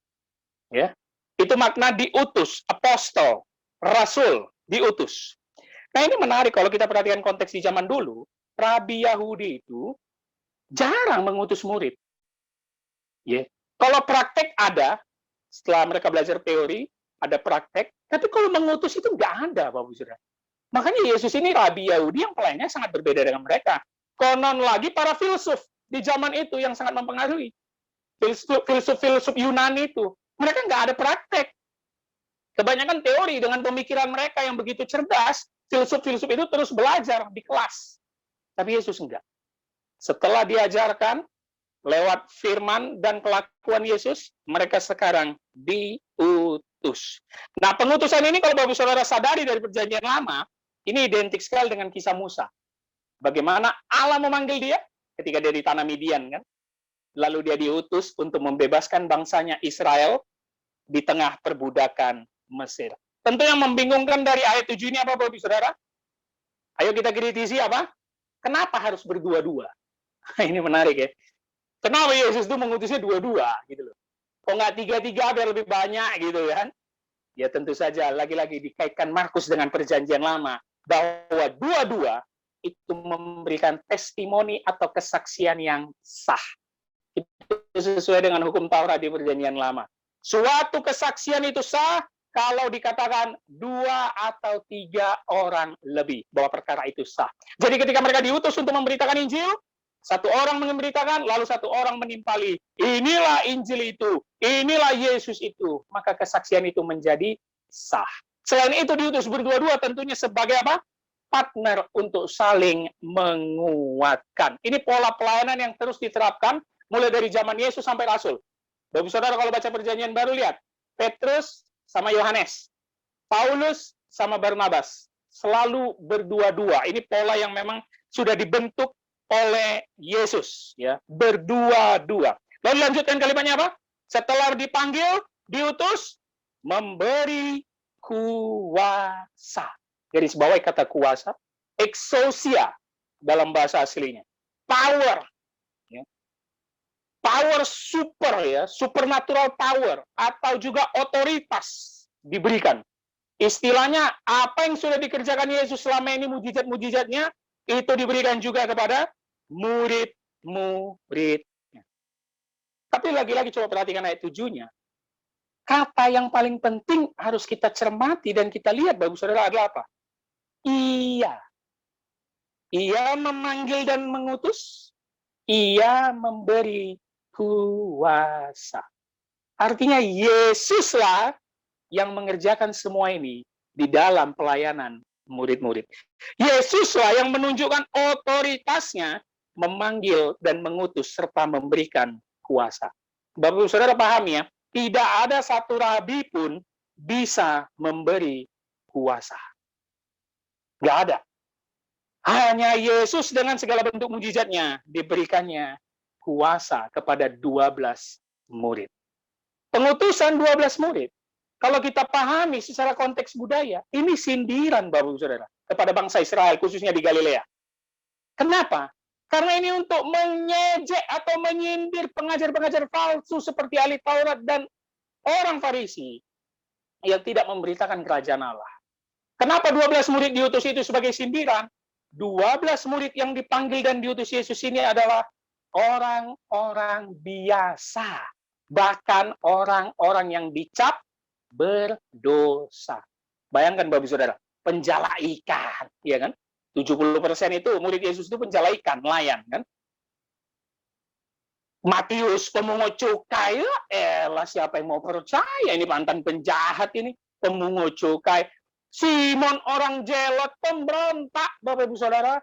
Ya. Itu makna diutus, apostol, rasul, diutus. Nah, ini menarik kalau kita perhatikan konteks di zaman dulu, Rabi Yahudi itu jarang mengutus murid. Ya. Kalau praktek ada, setelah mereka belajar teori, ada praktek, tapi kalau mengutus itu nggak ada, Bapak Saudara. Makanya Yesus ini Rabi Yahudi yang pelayannya sangat berbeda dengan mereka. Konon lagi para filsuf di zaman itu yang sangat mempengaruhi. Filsuf Yunani itu, mereka nggak ada praktek. Kebanyakan teori dengan pemikiran mereka yang begitu cerdas, filsuf-filsuf itu terus belajar di kelas. Tapi Yesus enggak. Setelah diajarkan lewat firman dan kelakuan Yesus, mereka sekarang diutus. Nah, pengutusan ini kalau Bapak Saudara sadari dari Perjanjian Lama, ini identik sekali dengan kisah Musa. Bagaimana Allah memanggil dia ketika dia di tanah Midian, kan? Lalu dia diutus untuk membebaskan bangsanya Israel di tengah perbudakan Mesir. Tentu yang membingungkan dari ayat 7 ini apa, Bapak Saudara? Ayo kita kritisi apa? Kenapa harus berdua-dua? Ini menarik ya. Kenapa Yesus itu mengutusnya dua-dua gitu loh? Kok nggak tiga-tiga biar lebih banyak gitu kan? Ya tentu saja lagi-lagi dikaitkan Markus dengan Perjanjian Lama bahwa dua-dua itu memberikan testimoni atau kesaksian yang sah. Itu sesuai dengan hukum Taurat di Perjanjian Lama. Suatu kesaksian itu sah kalau dikatakan 2 atau 3 orang lebih bahwa perkara itu sah. Jadi ketika mereka diutus untuk memberitakan Injil, 1 orang memberitakan, lalu 1 orang menimpali. Inilah Injil itu, inilah Yesus itu. Maka kesaksian itu menjadi sah. Selain itu diutus berdua-dua tentunya sebagai apa? Partner untuk saling menguatkan. Ini pola pelayanan yang terus diterapkan mulai dari zaman Yesus sampai Rasul. Bapak Saudara kalau baca Perjanjian Baru lihat, Petrus sama Yohanes, Paulus sama Barnabas, selalu berdua-dua. Ini pola yang memang sudah dibentuk oleh Yesus, ya, berdua-dua. Lalu lanjutkan kalimatnya apa? Setelah dipanggil, diutus, memberi kuasa. Garis bawahi kata kuasa, exousia dalam bahasa aslinya, power, ya. Power super, ya, supernatural power, atau juga otoritas diberikan. Istilahnya, apa yang sudah dikerjakan Yesus selama ini, mujizat-mujizatnya, itu diberikan juga kepada murid-muridnya. Tapi lagi-lagi coba perhatikan ayat 7-nya. Kata yang paling penting harus kita cermati dan kita lihat, Bapak Saudara, adalah apa? Ia. Ia memanggil dan mengutus, ia memberi kuasa. Artinya Yesuslah yang mengerjakan semua ini di dalam pelayanan murid-murid. Yesuslah yang menunjukkan otoritasnya memanggil dan mengutus serta memberikan kuasa. Bapak Saudara paham ya, tidak ada satu rabi pun bisa memberi kuasa. Nggak ada. Hanya Yesus dengan segala bentuk mujizatnya diberikannya kuasa kepada 12 murid. Pengutusan 12 murid, kalau kita pahami secara konteks budaya, ini sindiran Bapak Saudara kepada bangsa Israel, khususnya di Galilea. Kenapa? Karena ini untuk mengejek atau menyindir pengajar-pengajar palsu seperti ahli Taurat dan orang Farisi yang tidak memberitakan kerajaan Allah. Kenapa 12 murid diutus itu sebagai sindiran? 12 murid yang dipanggil dan diutus Yesus ini adalah orang-orang biasa. Bahkan orang-orang yang dicap berdosa. Bayangkan Bapak Saudara, penjala ikan, ya kan? 70% itu murid Yesus itu penjala ikan, nelayan, kan? Matius pemungut cukai, elah siapa yang mau percaya, ini mantan penjahat ini, pemungut cukai. Simon orang jelot, pemberontak, Bapak Ibu Saudara.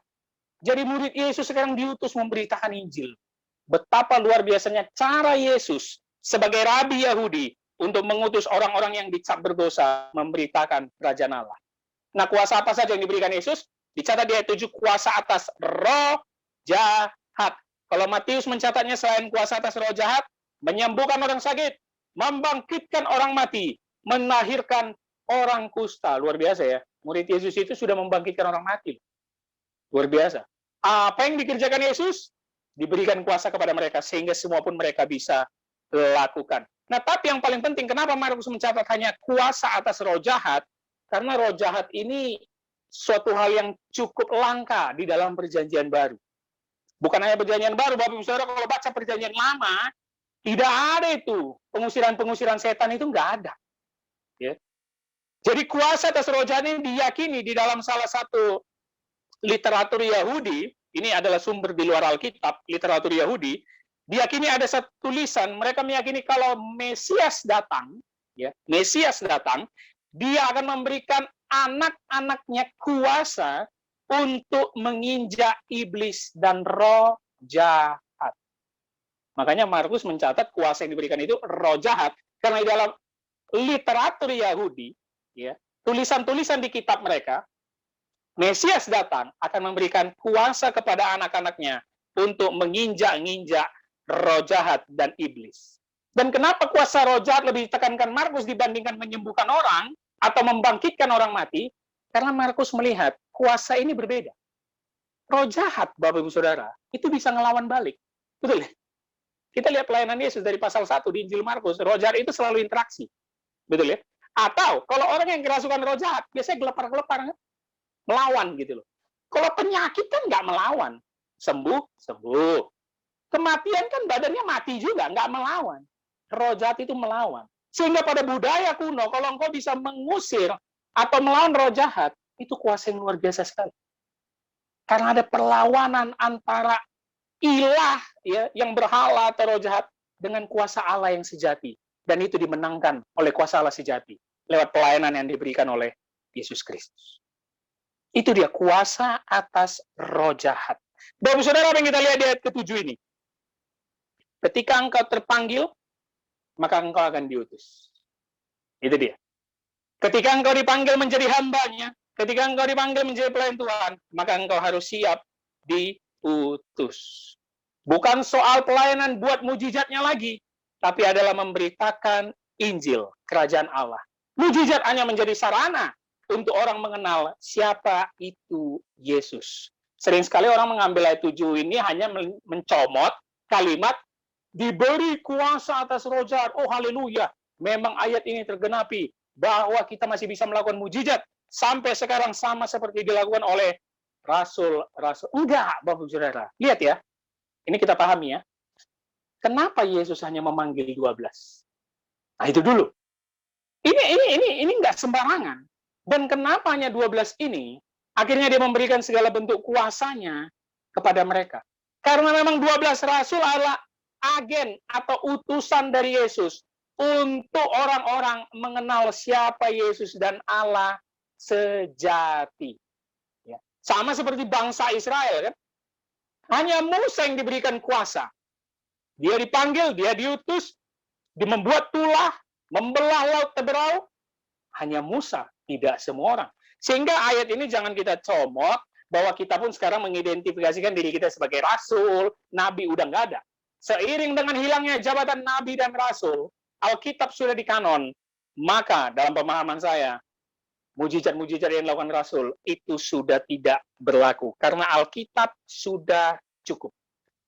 Jadi murid Yesus sekarang diutus memberitakan Injil. Betapa luar biasanya cara Yesus sebagai rabi Yahudi untuk mengutus orang-orang yang dicap berdosa memberitakan kerajaan Allah. Nah, kuasa apa saja yang diberikan Yesus? Dicatat di ayat 7, kuasa atas roh jahat. Kalau Matius mencatatnya selain kuasa atas roh jahat, menyembuhkan orang sakit, membangkitkan orang mati, melahirkan orang kusta. Luar biasa ya. Murid Yesus itu sudah membangkitkan orang mati. Luar biasa. Apa yang dikerjakan Yesus? Diberikan kuasa kepada mereka sehingga semua pun mereka bisa lakukan. Nah, tapi yang paling penting, kenapa Markus mencatat hanya kuasa atas roh jahat? Karena roh jahat ini suatu hal yang cukup langka di dalam Perjanjian Baru. Bukan hanya Perjanjian Baru, Bapak Ibu Saudara, kalau baca Perjanjian Lama, tidak ada itu. Pengusiran-pengusiran setan itu nggak ada. Ya. Jadi kuasa atas roh jahat ini diyakini di dalam salah satu literatur Yahudi, ini adalah sumber di luar Alkitab, literatur Yahudi, diyakini ada satu tulisan, mereka meyakini kalau Mesias datang, ya, Mesias datang, dia akan memberikan anak-anaknya kuasa untuk menginjak iblis dan roh jahat. Makanya Markus mencatat kuasa yang diberikan itu roh jahat, karena di dalam literatur Yahudi, ya, tulisan-tulisan di kitab mereka, Mesias datang akan memberikan kuasa kepada anak-anaknya untuk menginjak-injak roh jahat dan iblis. Dan kenapa kuasa roh jahat lebih ditekankan Markus dibandingkan menyembuhkan orang atau membangkitkan orang mati? Karena Markus melihat kuasa ini berbeda. Roh jahat, Bapak Ibu Saudara, itu bisa ngelawan balik. Betul ya? Kita lihat pelayanan Yesus dari pasal 1 di Injil Markus, roh jahat itu selalu interaksi. Betul ya? Atau kalau orang yang kerasukan roh jahat, biasanya gelepar-gelepar, melawan gitu loh. Kalau penyakit kan nggak melawan. Sembuh, sembuh. Kematian kan badannya mati juga, nggak melawan. Roh jahat itu melawan. Sehingga pada budaya kuno, kalau engkau bisa mengusir atau melawan roh jahat, itu kuasa yang luar biasa sekali. Karena ada perlawanan antara ilah, ya, yang berhala atau roh jahat dengan kuasa Allah yang sejati. Dan itu dimenangkan oleh kuasa Allah sejati lewat pelayanan yang diberikan oleh Yesus Kristus. Itu dia kuasa atas roh jahat. Bapak Saudara, apa yang kita lihat di ayat ke-7 ini? Ketika engkau terpanggil, maka engkau akan diutus. Itu dia. Ketika engkau dipanggil menjadi hambanya, ketika engkau dipanggil menjadi pelayan Tuhan, maka engkau harus siap diutus. Bukan soal pelayanan buat mujizatnya lagi, tapi adalah memberitakan Injil, kerajaan Allah. Mujizat hanya menjadi sarana untuk orang mengenal siapa itu Yesus. Sering sekali orang mengambil ayat 7 ini hanya mencomot kalimat diberi kuasa atas roh jahat. Oh haleluya, memang ayat ini tergenapi bahwa kita masih bisa melakukan mujizat sampai sekarang sama seperti dilakukan oleh rasul-rasul. Enggak, Bapak Saudara. Lihat ya. Ini kita pahami ya. Kenapa Yesus hanya memanggil 12? Nah, itu dulu. Ini enggak sembarangan. Dan kenapa hanya 12 ini? Akhirnya dia memberikan segala bentuk kuasanya kepada mereka. Karena memang 12 rasul adalah agen atau utusan dari Yesus untuk orang-orang mengenal siapa Yesus dan Allah sejati. Ya. Sama seperti bangsa Israel, kan? Hanya Musa yang diberikan kuasa. Dia dipanggil, dia diutus, dia membuat tulah, membelah laut Teberau. Hanya Musa, tidak semua orang. Sehingga ayat ini jangan kita comot bahwa kita pun sekarang mengidentifikasikan diri kita sebagai rasul, nabi, udah nggak ada. Seiring dengan hilangnya jabatan nabi dan rasul, Alkitab sudah dikanon, maka dalam pemahaman saya, mujizat-mujizat yang dilakukan rasul itu sudah tidak berlaku. Karena Alkitab sudah cukup.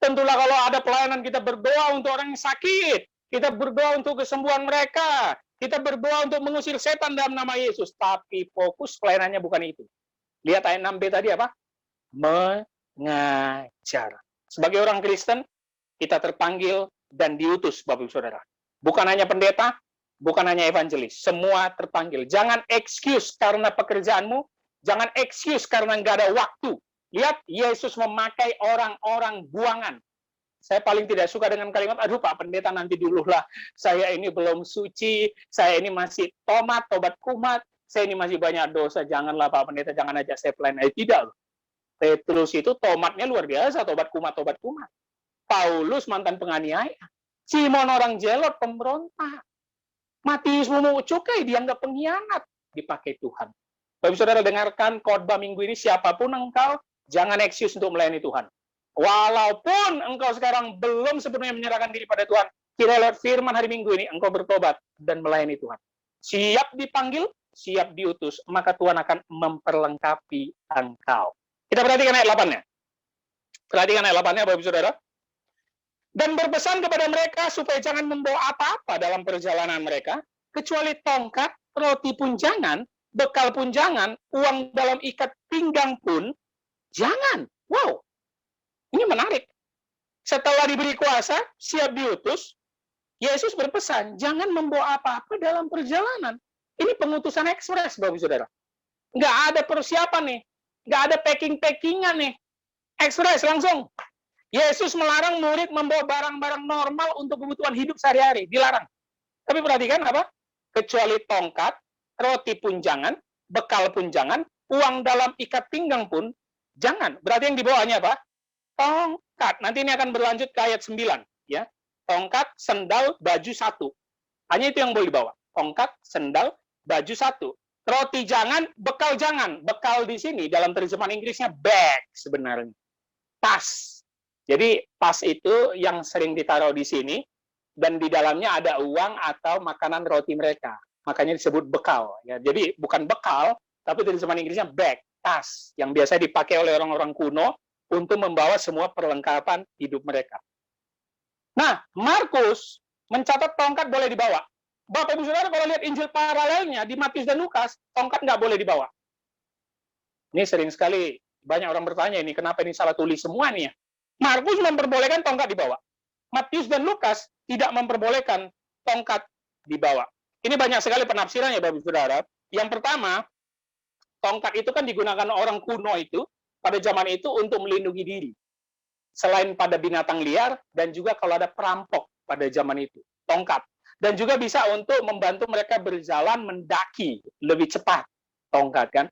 Tentulah kalau ada pelayanan kita berdoa untuk orang yang sakit, kita berdoa untuk kesembuhan mereka, kita berdoa untuk mengusir setan dalam nama Yesus. Tapi fokus pelayanannya bukan itu. Lihat ayat 6b tadi apa? Mengajar. Sebagai orang Kristen, kita terpanggil dan diutus, Bapak Ibu Saudara. Bukan hanya pendeta, bukan hanya evangelis. Semua terpanggil. Jangan excuse karena pekerjaanmu. Jangan excuse karena nggak ada waktu. Lihat, Yesus memakai orang-orang buangan. Saya paling tidak suka dengan kalimat, aduh Pak Pendeta nanti dululah, saya ini belum suci, saya ini masih tobat kumat, saya ini masih banyak dosa, janganlah Pak Pendeta, jangan ajak saya pelayanan. Tidak loh. Petrus itu tobatnya luar biasa, tobat kumat. Paulus mantan penganiaya. Simon orang jelot, pemberontak. Matius memungut cukai, dianggap pengkhianat, dipakai Tuhan. Bapak Saudara dengarkan khotbah minggu ini, siapapun engkau, jangan excuse untuk melayani Tuhan. Walaupun engkau sekarang belum sepenuhnya menyerahkan diri pada Tuhan, kita lihat firman hari Minggu ini, engkau bertobat dan melayani Tuhan. Siap dipanggil, siap diutus, maka Tuhan akan memperlengkapi engkau. Kita perhatikan ayat 8-nya. Perhatikan ayat 8-nya, Bapak Saudara. Dan berpesan kepada mereka supaya jangan membawa apa-apa dalam perjalanan mereka, kecuali tongkat, roti pun jangan, bekal pun jangan, uang dalam ikat pinggang pun jangan. Wow. Ini menarik. Setelah diberi kuasa, siap diutus, Yesus berpesan, jangan membawa apa-apa dalam perjalanan. Ini pengutusan ekspres, Bapak Saudara. Nggak ada persiapan nih. Nggak ada packing-packingan nih. Express langsung. Yesus melarang murid membawa barang-barang normal untuk kebutuhan hidup sehari-hari. Dilarang. Tapi perhatikan apa? Kecuali tongkat, roti pun jangan, bekal pun jangan, uang dalam ikat pinggang pun jangan. Berarti yang dibawanya apa? Tongkat. Nanti ini akan berlanjut ke ayat 9. Ya. Tongkat, sendal, baju satu. Hanya itu yang boleh dibawa. Tongkat, sendal, baju satu. Roti jangan, bekal jangan. Bekal di sini dalam terjemahan Inggrisnya bag sebenarnya. Tas. Jadi tas itu yang sering ditaruh di sini dan di dalamnya ada uang atau makanan roti mereka. Makanya disebut bekal. Ya. Jadi bukan bekal, tapi terjemahan Inggrisnya bag, tas, yang biasa dipakai oleh orang-orang kuno untuk membawa semua perlengkapan hidup mereka. Nah, Markus mencatat tongkat boleh dibawa. Bapak Ibu Saudara, kalau lihat Injil paralelnya di Matius dan Lukas, tongkat nggak boleh dibawa. Ini sering sekali banyak orang bertanya ini, kenapa ini salah tulis semua nih ya? Markus memperbolehkan tongkat dibawa. Matius dan Lukas tidak memperbolehkan tongkat dibawa. Ini banyak sekali penafsirannya, Bapak Ibu Saudara. Yang pertama, tongkat itu kan digunakan orang kuno itu pada zaman itu untuk melindungi diri. Selain pada binatang liar dan juga kalau ada perampok pada zaman itu, tongkat. Dan juga bisa untuk membantu mereka berjalan mendaki lebih cepat, tongkat kan.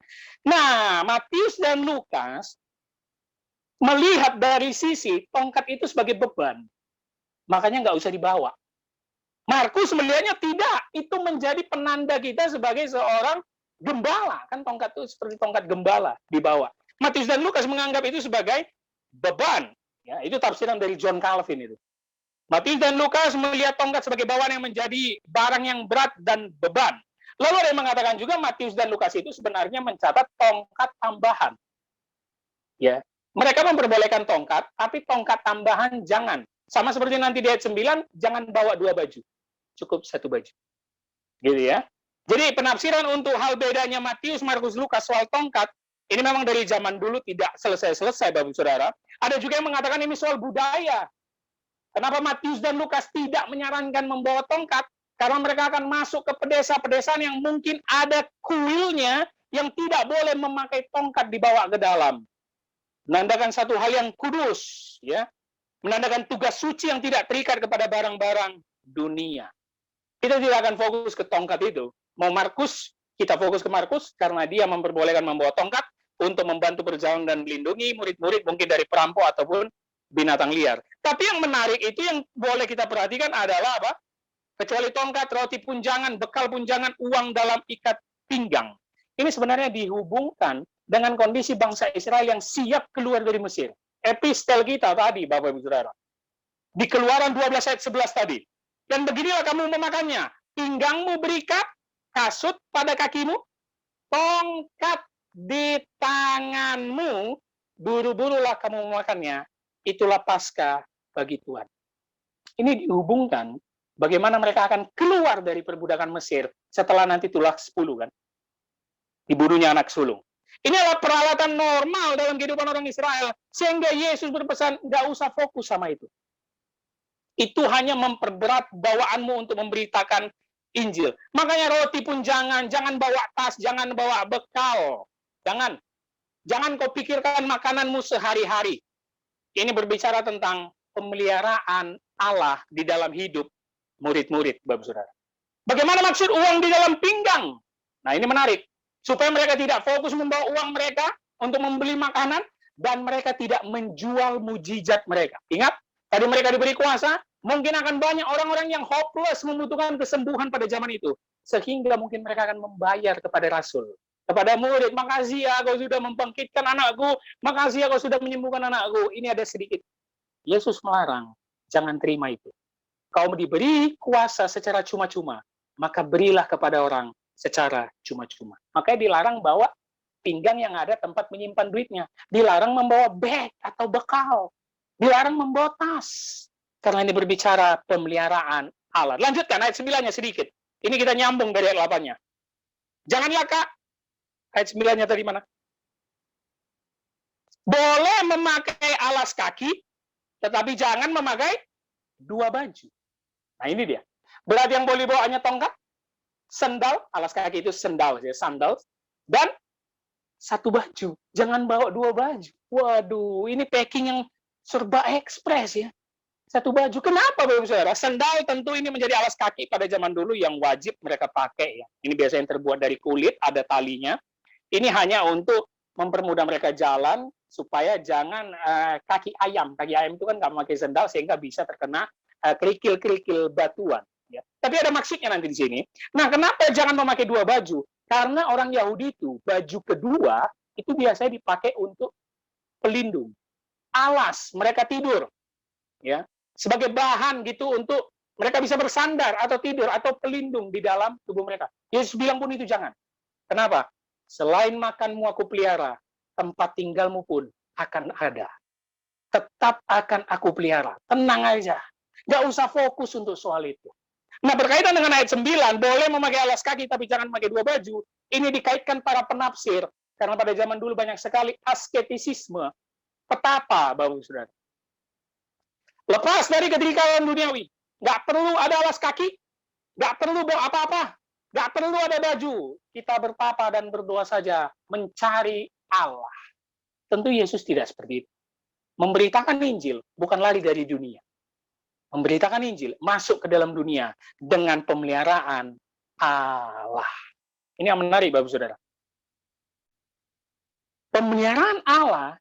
Nah, Matius dan Lukas melihat dari sisi tongkat itu sebagai beban, makanya nggak usah dibawa. Markus melihatnya tidak, itu menjadi penanda kita sebagai seorang gembala, kan tongkat itu seperti tongkat gembala dibawa. Matius dan Lukas menganggap itu sebagai beban, ya itu tafsiran dari John Calvin itu. Matius dan Lukas melihat tongkat sebagai bawaan yang menjadi barang yang berat dan beban. Lalu ada yang mengatakan juga Matius dan Lukas itu sebenarnya mencatat tongkat tambahan. Ya, mereka memperbolehkan tongkat, tapi tongkat tambahan jangan. Sama seperti nanti di ayat 9, jangan bawa 2 baju. Cukup 1 baju. Gitu ya. Jadi penafsiran untuk hal bedanya Matius, Markus, Lukas soal tongkat, ini memang dari zaman dulu tidak selesai-selesai, Bapak Saudara. Ada juga yang mengatakan ini soal budaya. Kenapa Matius dan Lukas tidak menyarankan membawa tongkat? Karena mereka akan masuk ke pedesaan-pedesaan yang mungkin ada kuilnya yang tidak boleh memakai tongkat dibawa ke dalam. Menandakan satu hal yang kudus, ya, menandakan tugas suci yang tidak terikat kepada barang-barang dunia. Kita tidak akan fokus ke tongkat itu. Mau Markus, kita fokus ke Markus karena dia memperbolehkan membawa tongkat untuk membantu perjalanan dan melindungi murid-murid mungkin dari perampok ataupun binatang liar. Tapi yang menarik itu yang boleh kita perhatikan adalah apa? Kecuali tongkat, roti pun jangan, bekal pun jangan, uang dalam ikat pinggang. Ini sebenarnya dihubungkan dengan kondisi bangsa Israel yang siap keluar dari Mesir. Epistel kita tadi, Bapak Ibu Saudara. Di Keluaran 12 ayat 11 tadi. Dan beginilah kamu memakannya. Pinggangmu berikat, kasut pada kakimu, tongkat di tanganmu, buru-burulah kamu memakannya. Itulah Paskah bagi Tuhan. Ini dihubungkan bagaimana mereka akan keluar dari perbudakan Mesir setelah nanti tulah 10 kan. Dibunuhnya anak sulung. Ini adalah peralatan normal dalam kehidupan orang Israel. Sehingga Yesus berpesan, nggak usah fokus sama itu. Itu hanya memperberat bawaanmu untuk memberitakan Injil. Makanya roti pun jangan bawa tas, jangan bawa bekal. Jangan kau pikirkan makananmu sehari-hari. Ini berbicara tentang pemeliharaan Allah di dalam hidup murid-murid, Bapak Saudara. Bagaimana maksud uang di dalam pinggang? Nah, ini menarik. Supaya mereka tidak fokus membawa uang mereka untuk membeli makanan, dan mereka tidak menjual mujizat mereka. Ingat, tadi mereka diberi kuasa, mungkin akan banyak orang-orang yang hopeless membutuhkan kesembuhan pada zaman itu. Sehingga mungkin mereka akan membayar kepada Rasul. Kepada murid, makasih ya kau sudah membangkitkan anakku, makasih ya kau sudah menyembuhkan anakku. Ini ada sedikit. Yesus melarang, jangan terima itu. Kau diberi kuasa secara cuma-cuma, maka berilah kepada orang secara cuma-cuma. Makanya dilarang bawa pinggang yang ada tempat menyimpan duitnya. Dilarang membawa bag atau bekal. Dilarang membawa tas. Karena ini berbicara pemeliharaan Allah. Lanjutkan ayat 9-nya sedikit. Ini kita nyambung dari ayat 8-nya. Janganlah Kak. Ayat 9-nya tadi mana? Boleh memakai alas kaki, tetapi jangan memakai 2 baju. Nah ini dia. Berarti yang boleh bawa hanya tongkat, sandal, alas kaki itu sandal, dan 1 baju. Jangan bawa 2 baju. Waduh, ini packing yang serba ekspres ya. Satu baju. Kenapa Bapak Saudara? Sendal tentu ini menjadi alas kaki pada zaman dulu yang wajib mereka pakai ya. Ini biasanya terbuat dari kulit, ada talinya. Ini hanya untuk mempermudah mereka jalan supaya jangan kaki ayam. Kaki ayam itu kan nggak memakai sendal sehingga bisa terkena kerikil-kerikil batuan. Ya. Tapi ada maksudnya nanti di sini. Nah, kenapa jangan memakai dua baju? Karena orang Yahudi itu baju kedua itu biasanya dipakai untuk pelindung, alas mereka tidur, ya, sebagai bahan gitu untuk mereka bisa bersandar atau tidur atau pelindung di dalam tubuh mereka. Yesus bilang pun itu jangan. Kenapa? Selain makanmu aku pelihara, tempat tinggalmu pun akan ada. Tetap akan aku pelihara. Tenang aja. Nggak usah fokus untuk soal itu. Nah, berkaitan dengan ayat 9, boleh memakai alas kaki tapi jangan memakai dua baju. Ini dikaitkan para penafsir. Karena pada zaman dulu banyak sekali asketisisme. Petapa, Bapak Saudara. Lepas dari keterikatan duniawi. Nggak perlu ada alas kaki. Nggak perlu bawa apa-apa. Nggak perlu ada baju. Kita bertapa dan berdoa saja. Mencari Allah. Tentu Yesus tidak seperti itu. Memberitakan Injil bukan lari dari dunia. Memberitakan Injil masuk ke dalam dunia dengan pemeliharaan Allah. Ini yang menarik, Bapak Saudara. Pemeliharaan Allah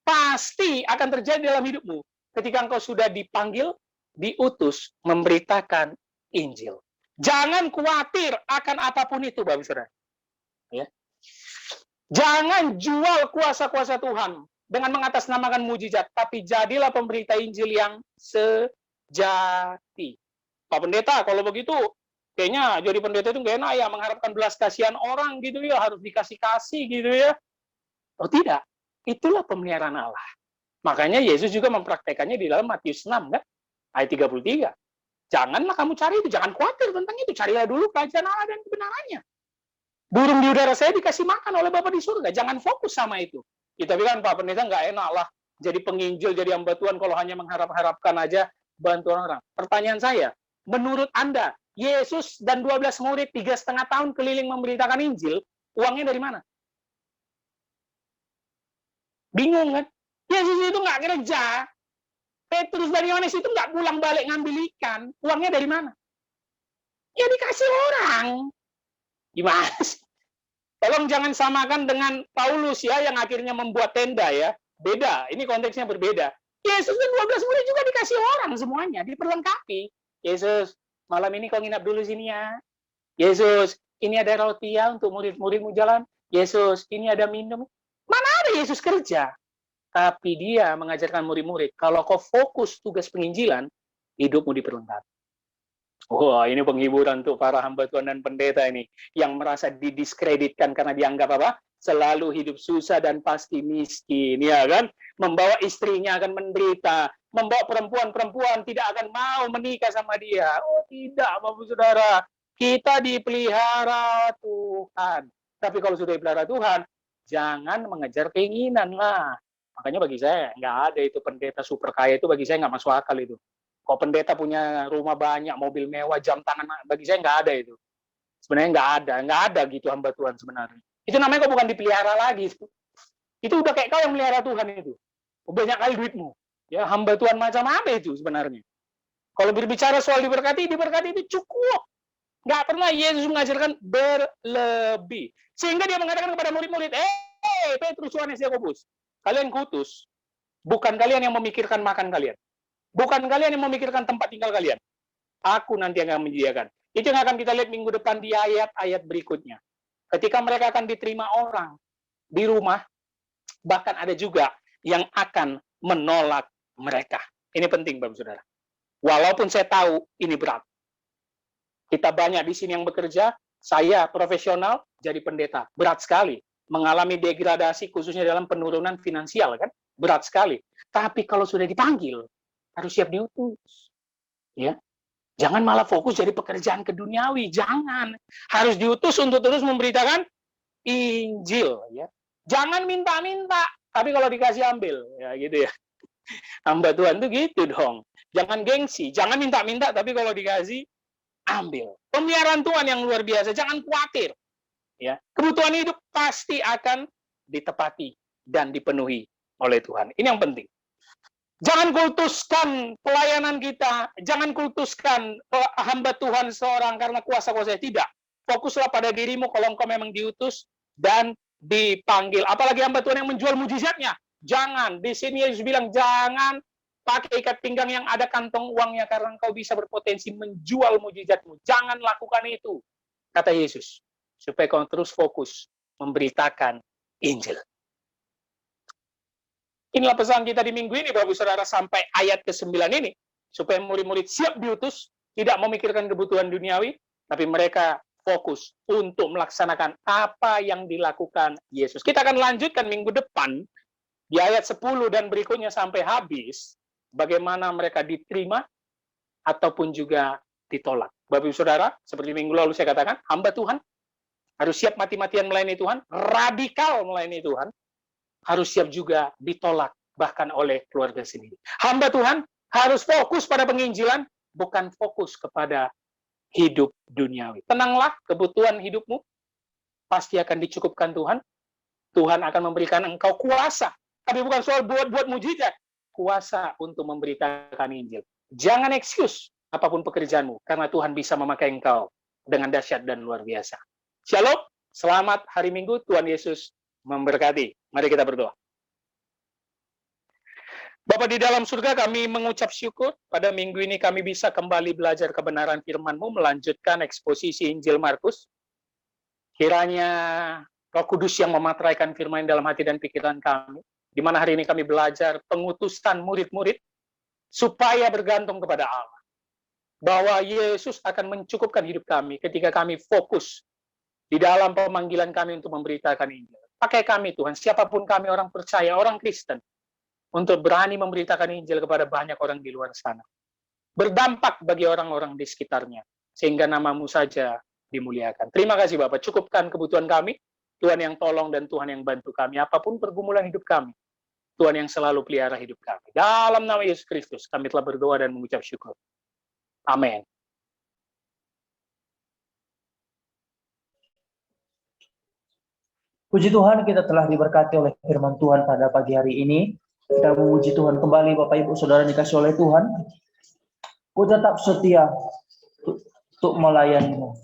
pasti akan terjadi dalam hidupmu ketika engkau sudah dipanggil, diutus, memberitakan Injil. Jangan khawatir akan apapun itu, Bapak Saudara. Ya. Jangan jual kuasa-kuasa Tuhan dengan mengatasnamakan mujizat, tapi jadilah pemberita Injil yang sejati. Pak Pendeta, kalau begitu, kayaknya jadi pendeta itu nggak enak ya, mengharapkan belas kasihan orang gitu ya, harus dikasih-kasih gitu ya. Oh tidak, itulah pemeliharaan Allah. Makanya Yesus juga mempraktekannya di dalam Matius 6, kan? Ayat 33. Janganlah kamu cari itu, jangan khawatir tentang itu, carilah dulu kerajaan Allah dan kebenarannya. Burung di udara saya dikasih makan oleh Bapa di surga, jangan fokus sama itu. Ya, tapi kan Pak Pendeta nggak enak lah, jadi penginjil, jadi hamba Tuhan kalau hanya mengharap-harapkan aja bantu orang-orang. Pertanyaan saya, menurut Anda, Yesus dan 12 murid 3,5 tahun keliling memberitakan Injil, uangnya dari mana? Bingung kan? Yesus itu nggak kerja. Petrus dan Yohanes itu nggak pulang balik ngambil ikan. Uangnya dari mana? Ya dikasih orang. Gimana sih? Tolong jangan samakan dengan Paulus ya, yang akhirnya membuat tenda ya. Beda, ini konteksnya berbeda. Yesus dan 12 murid juga dikasih orang semuanya, diperlengkapi. Yesus, malam ini kau nginap dulu sini ya. Yesus, ini ada roti ya untuk murid-muridmu jalan. Yesus, ini ada minum. Mana ada Yesus kerja? Tapi dia mengajarkan murid-murid, kalau kau fokus tugas penginjilan, hidupmu diperlengkapi. Wah, ini penghiburan untuk para hamba Tuhan dan pendeta ini, yang merasa didiskreditkan karena dianggap apa? Selalu hidup susah dan pasti miskin, ya kan? Membawa istrinya akan menderita, membawa perempuan-perempuan tidak akan mau menikah sama dia. Oh tidak, Bapak Saudara, kita dipelihara Tuhan. Tapi kalau sudah dipelihara Tuhan, jangan mengejar keinginan lah. Makanya bagi saya, nggak ada itu pendeta super kaya itu, bagi saya nggak masuk akal itu. Kok pendeta punya rumah banyak, mobil mewah, jam tangan, bagi saya nggak ada itu. Sebenarnya nggak ada gitu hamba Tuhan sebenarnya. Itu namanya kok bukan dipelihara lagi. Itu udah kayak kau yang melihara Tuhan itu. Banyak kali duitmu. Ya, hamba Tuhan macam apa itu sebenarnya? Kalau berbicara soal diberkati itu cukup. Nggak pernah Yesus mengajarkan berlebih. Sehingga dia mengatakan kepada murid-murid, Petrus, Yohanes, Yakobus, kalian kutus, bukan kalian yang memikirkan makan kalian. Bukan kalian yang memikirkan tempat tinggal kalian. Aku nanti akan menyediakan. Itu yang akan kita lihat minggu depan di ayat-ayat berikutnya. Ketika mereka akan diterima orang di rumah, bahkan ada juga yang akan menolak mereka. Ini penting, Bapak Saudara. Walaupun saya tahu ini berat. Kita banyak di sini yang bekerja, saya profesional jadi pendeta. Berat sekali. Mengalami degradasi khususnya dalam penurunan finansial, kan? Berat sekali. Tapi kalau sudah dipanggil, harus siap diutus. Ya. Jangan malah fokus jadi pekerjaan keduniawi, jangan. Harus diutus untuk terus memberitakan Injil, ya. Jangan minta-minta, tapi kalau dikasih ambil, ya gitu ya. Hamba Tuhan tuh gitu dong. Jangan gengsi, jangan minta-minta, tapi kalau dikasih ambil. Pemeliharaan Tuhan yang luar biasa, jangan khawatir. Ya, kebutuhan hidup pasti akan ditepati dan dipenuhi oleh Tuhan. Ini yang penting. Jangan kultuskan pelayanan kita, jangan kultuskan hamba Tuhan seorang karena kuasa-kuasa. Tidak. Fokuslah pada dirimu kalau engkau memang diutus dan dipanggil. Apalagi hamba Tuhan yang menjual mujizatnya. Jangan. Di sini Yesus bilang, jangan pakai ikat pinggang yang ada kantong uangnya karena engkau bisa berpotensi menjual mujizatmu. Jangan lakukan itu, kata Yesus. Supaya kau terus fokus memberitakan Injil. Inilah pesan kita di minggu ini, Bapak Saudara, sampai ayat ke-9 ini. Supaya murid-murid siap diutus, tidak memikirkan kebutuhan duniawi, tapi mereka fokus untuk melaksanakan apa yang dilakukan Yesus. Kita akan lanjutkan minggu depan, di ayat 10 dan berikutnya sampai habis, bagaimana mereka diterima, ataupun juga ditolak. Bapak Saudara, seperti minggu lalu saya katakan, hamba Tuhan harus siap mati-matian melayani Tuhan, radikal melayani Tuhan, harus siap juga ditolak bahkan oleh keluarga sendiri. Hamba Tuhan harus fokus pada penginjilan, bukan fokus kepada hidup duniawi. Tenanglah, kebutuhan hidupmu pasti akan dicukupkan Tuhan. Tuhan akan memberikan engkau kuasa, tapi bukan soal buat mujizat, kuasa untuk memberitakan Injil. Jangan excuse apapun pekerjaanmu, karena Tuhan bisa memakai engkau dengan dahsyat dan luar biasa. Shalom, selamat hari Minggu, Tuhan Yesus memberkati. Mari kita berdoa. Bapa di dalam surga, kami mengucap syukur pada minggu ini kami bisa kembali belajar kebenaran firman-Mu, melanjutkan eksposisi Injil Markus. Kiranya Roh Kudus yang memateraikan firman dalam hati dan pikiran kami, di mana hari ini kami belajar pengutusan murid-murid supaya bergantung kepada Allah. Bahwa Yesus akan mencukupkan hidup kami ketika kami fokus di dalam pemanggilan kami untuk memberitakan Injil. Pakai kami Tuhan, siapapun kami, orang percaya, orang Kristen, untuk berani memberitakan Injil kepada banyak orang di luar sana. Berdampak bagi orang-orang di sekitarnya, sehingga nama-Mu saja dimuliakan. Terima kasih Bapak, cukupkan kebutuhan kami, Tuhan yang tolong dan Tuhan yang bantu kami, apapun pergumulan hidup kami, Tuhan yang selalu pelihara hidup kami. Dalam nama Yesus Kristus, kami telah berdoa dan mengucap syukur. Amin. Puji Tuhan, kita telah diberkati oleh firman Tuhan pada pagi hari ini. Kita memuji Tuhan kembali, Bapak Ibu Saudara dikasih oleh Tuhan. Ku tetap setia untuk melayani-Mu.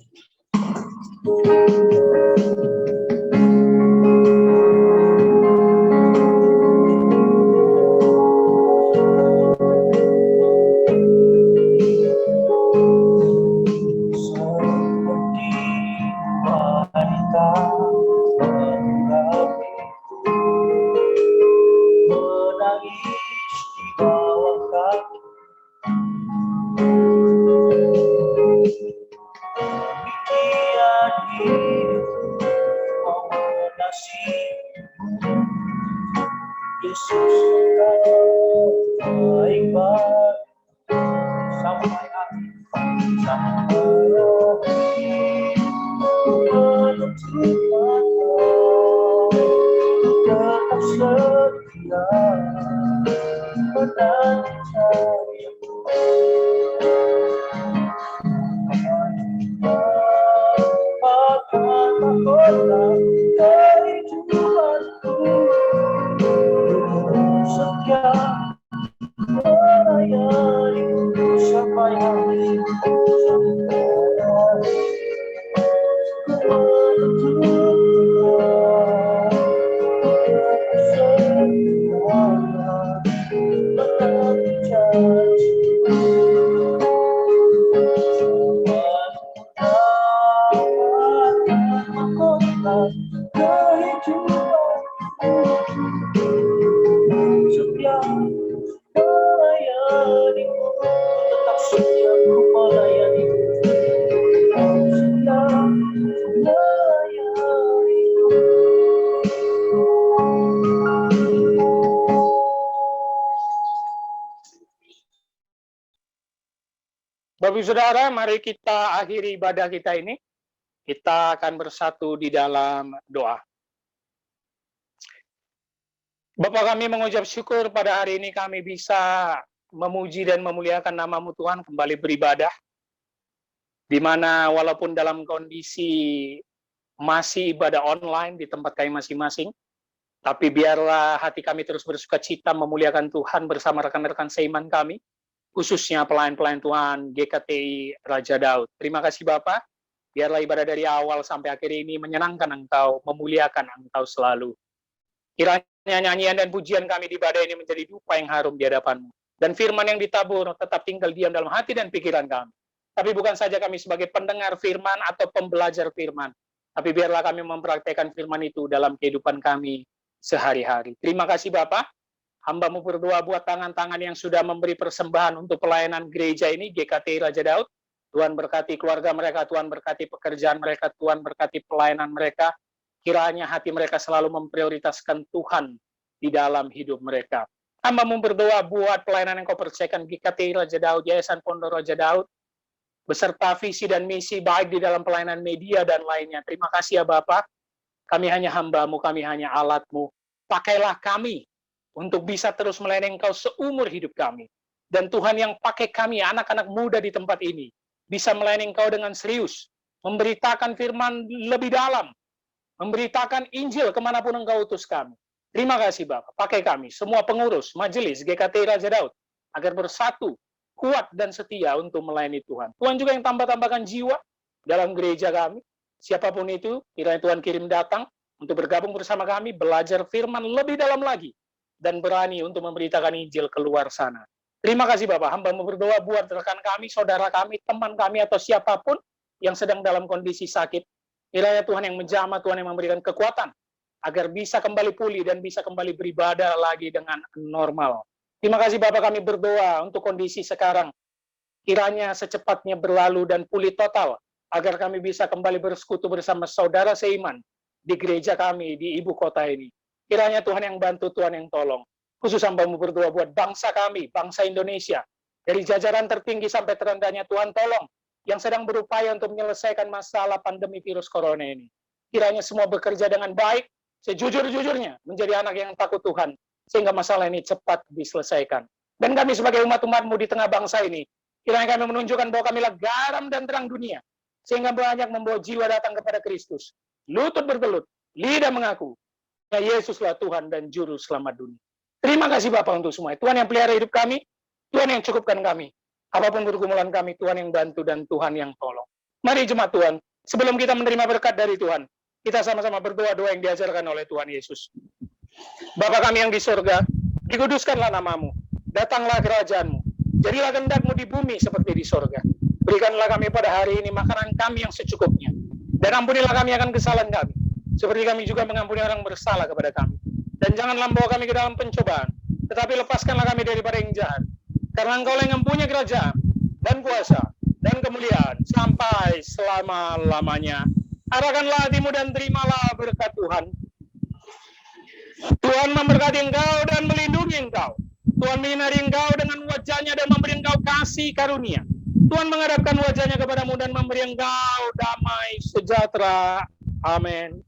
Bapak Saudara, mari kita akhiri ibadah kita ini. Kita akan bersatu di dalam doa. Bapak, kami mengucap syukur pada hari ini kami bisa memuji dan memuliakan nama-Mu Tuhan, kembali beribadah. Di mana walaupun dalam kondisi masih ibadah online di tempat kami masing-masing, Tapi biarlah hati kami terus bersuka cita memuliakan Tuhan bersama rekan-rekan seiman kami, khususnya pelayan-pelayan Tuhan GKTI Raja Daud. Terima kasih Bapak, biarlah ibadah dari awal sampai akhir ini menyenangkan Engkau, memuliakan Engkau selalu. Kiranya nyanyian dan pujian kami di ibadah ini menjadi dupa yang harum di hadapan-Mu. Dan firman yang ditabur tetap tinggal diam dalam hati dan pikiran kami. Tapi bukan saja kami sebagai pendengar firman atau pembelajar firman, tapi biarlah kami mempraktekkan firman itu dalam kehidupan kami sehari-hari. Terima kasih Bapak. Hamba-Mu berdoa buat tangan-tangan yang sudah memberi persembahan untuk pelayanan gereja ini, GKTI Raja Daud. Tuhan berkati keluarga mereka, Tuhan berkati pekerjaan mereka, Tuhan berkati pelayanan mereka. Kiranya hati mereka selalu memprioritaskan Tuhan di dalam hidup mereka. Hamba-Mu berdoa buat pelayanan yang Kau percayakan GKTI Raja Daud, Yayasan Pondok Raja Daud, beserta visi dan misi baik di dalam pelayanan media dan lainnya. Terima kasih ya Bapak. Kami hanya hamba-Mu, kami hanya alat-Mu. Pakailah kami untuk bisa terus melayani Engkau seumur hidup kami. Dan Tuhan yang pakai kami, anak-anak muda di tempat ini, bisa melayani Engkau dengan serius, memberitakan firman lebih dalam, memberitakan Injil kemanapun Engkau utus kami. Terima kasih Bapak, pakai kami, semua pengurus, majelis, GKTI Raja Daud, agar bersatu, kuat dan setia untuk melayani Tuhan. Tuhan juga yang tambah-tambahkan jiwa dalam gereja kami. Siapapun itu, kiranya Tuhan kirim datang untuk bergabung bersama kami, belajar firman lebih dalam lagi, dan berani untuk memberitakan Injil keluar sana. Terima kasih Bapak, hamba-Mu berdoa buat rekan kami, saudara kami, teman kami, atau siapapun yang sedang dalam kondisi sakit. Kiranya Tuhan yang menjamah, Tuhan yang memberikan kekuatan, agar bisa kembali pulih dan bisa kembali beribadah lagi dengan normal. Terima kasih Bapak, kami berdoa untuk kondisi sekarang. Kiranya secepatnya berlalu dan pulih total, agar kami bisa kembali bersekutu bersama saudara seiman di gereja kami di ibu kota ini. Kiranya Tuhan yang bantu, Tuhan yang tolong. Khusus hamba-Mu berdoa buat bangsa kami, bangsa Indonesia. Dari jajaran tertinggi sampai terendahnya, Tuhan tolong yang sedang berupaya untuk menyelesaikan masalah pandemi virus corona ini. Kiranya semua bekerja dengan baik, sejujur-jujurnya menjadi anak yang takut Tuhan, sehingga masalah ini cepat diselesaikan. Dan kami sebagai umat-umat-Mu di tengah bangsa ini, kiranya kami menunjukkan bahwa kamilah garam dan terang dunia, sehingga banyak membawa jiwa datang kepada Kristus. Lutut bergelut, lidah mengaku, ya Yesuslah Tuhan dan Juru Selamat dunia. Terima kasih Bapak untuk semua. Tuhan yang pelihara hidup kami, Tuhan yang cukupkan kami. Apapun pergumulan kami, Tuhan yang bantu dan Tuhan yang tolong. Mari jemaat Tuhan, sebelum kita menerima berkat dari Tuhan, kita sama-sama berdoa doa yang diajarkan oleh Tuhan Yesus. Bapa kami yang di surga, dikuduskanlah nama-Mu, datanglah kerajaan-Mu, jadilah kehendak-Mu di bumi seperti di surga. Berikanlah kami pada hari ini makanan kami yang secukupnya, dan ampunilah kami akan kesalahan kami, seperti kami juga mengampuni orang bersalah kepada kami. Dan janganlah membawa kami ke dalam pencobaan, tetapi lepaskanlah kami daripada yang jahat. Karena Engkau yang mempunyai kerajaan, dan kuasa, dan kemuliaan, sampai selama-lamanya. Arahkanlah hatimu dan terimalah berkat Tuhan. Tuhan memberkati engkau dan melindungi engkau. Tuhan menyinari engkau dengan wajah-Nya dan memberi engkau kasih karunia. Tuhan menghadapkan wajah-Nya kepadamu dan memberi engkau damai sejahtera. Amin.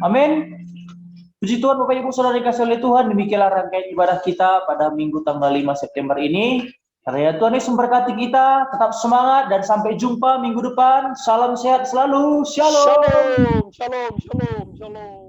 Amin. Puji Tuhan Bapak Ibu Saudara dikasihi oleh Tuhan, demikianlah rangkaian ibadah kita pada Minggu tanggal 5 September ini. Karena Tuhan Yesus memberkati kita, tetap semangat dan sampai jumpa minggu depan. Salam sehat selalu. Shalom. Shalom, shalom, shalom, shalom.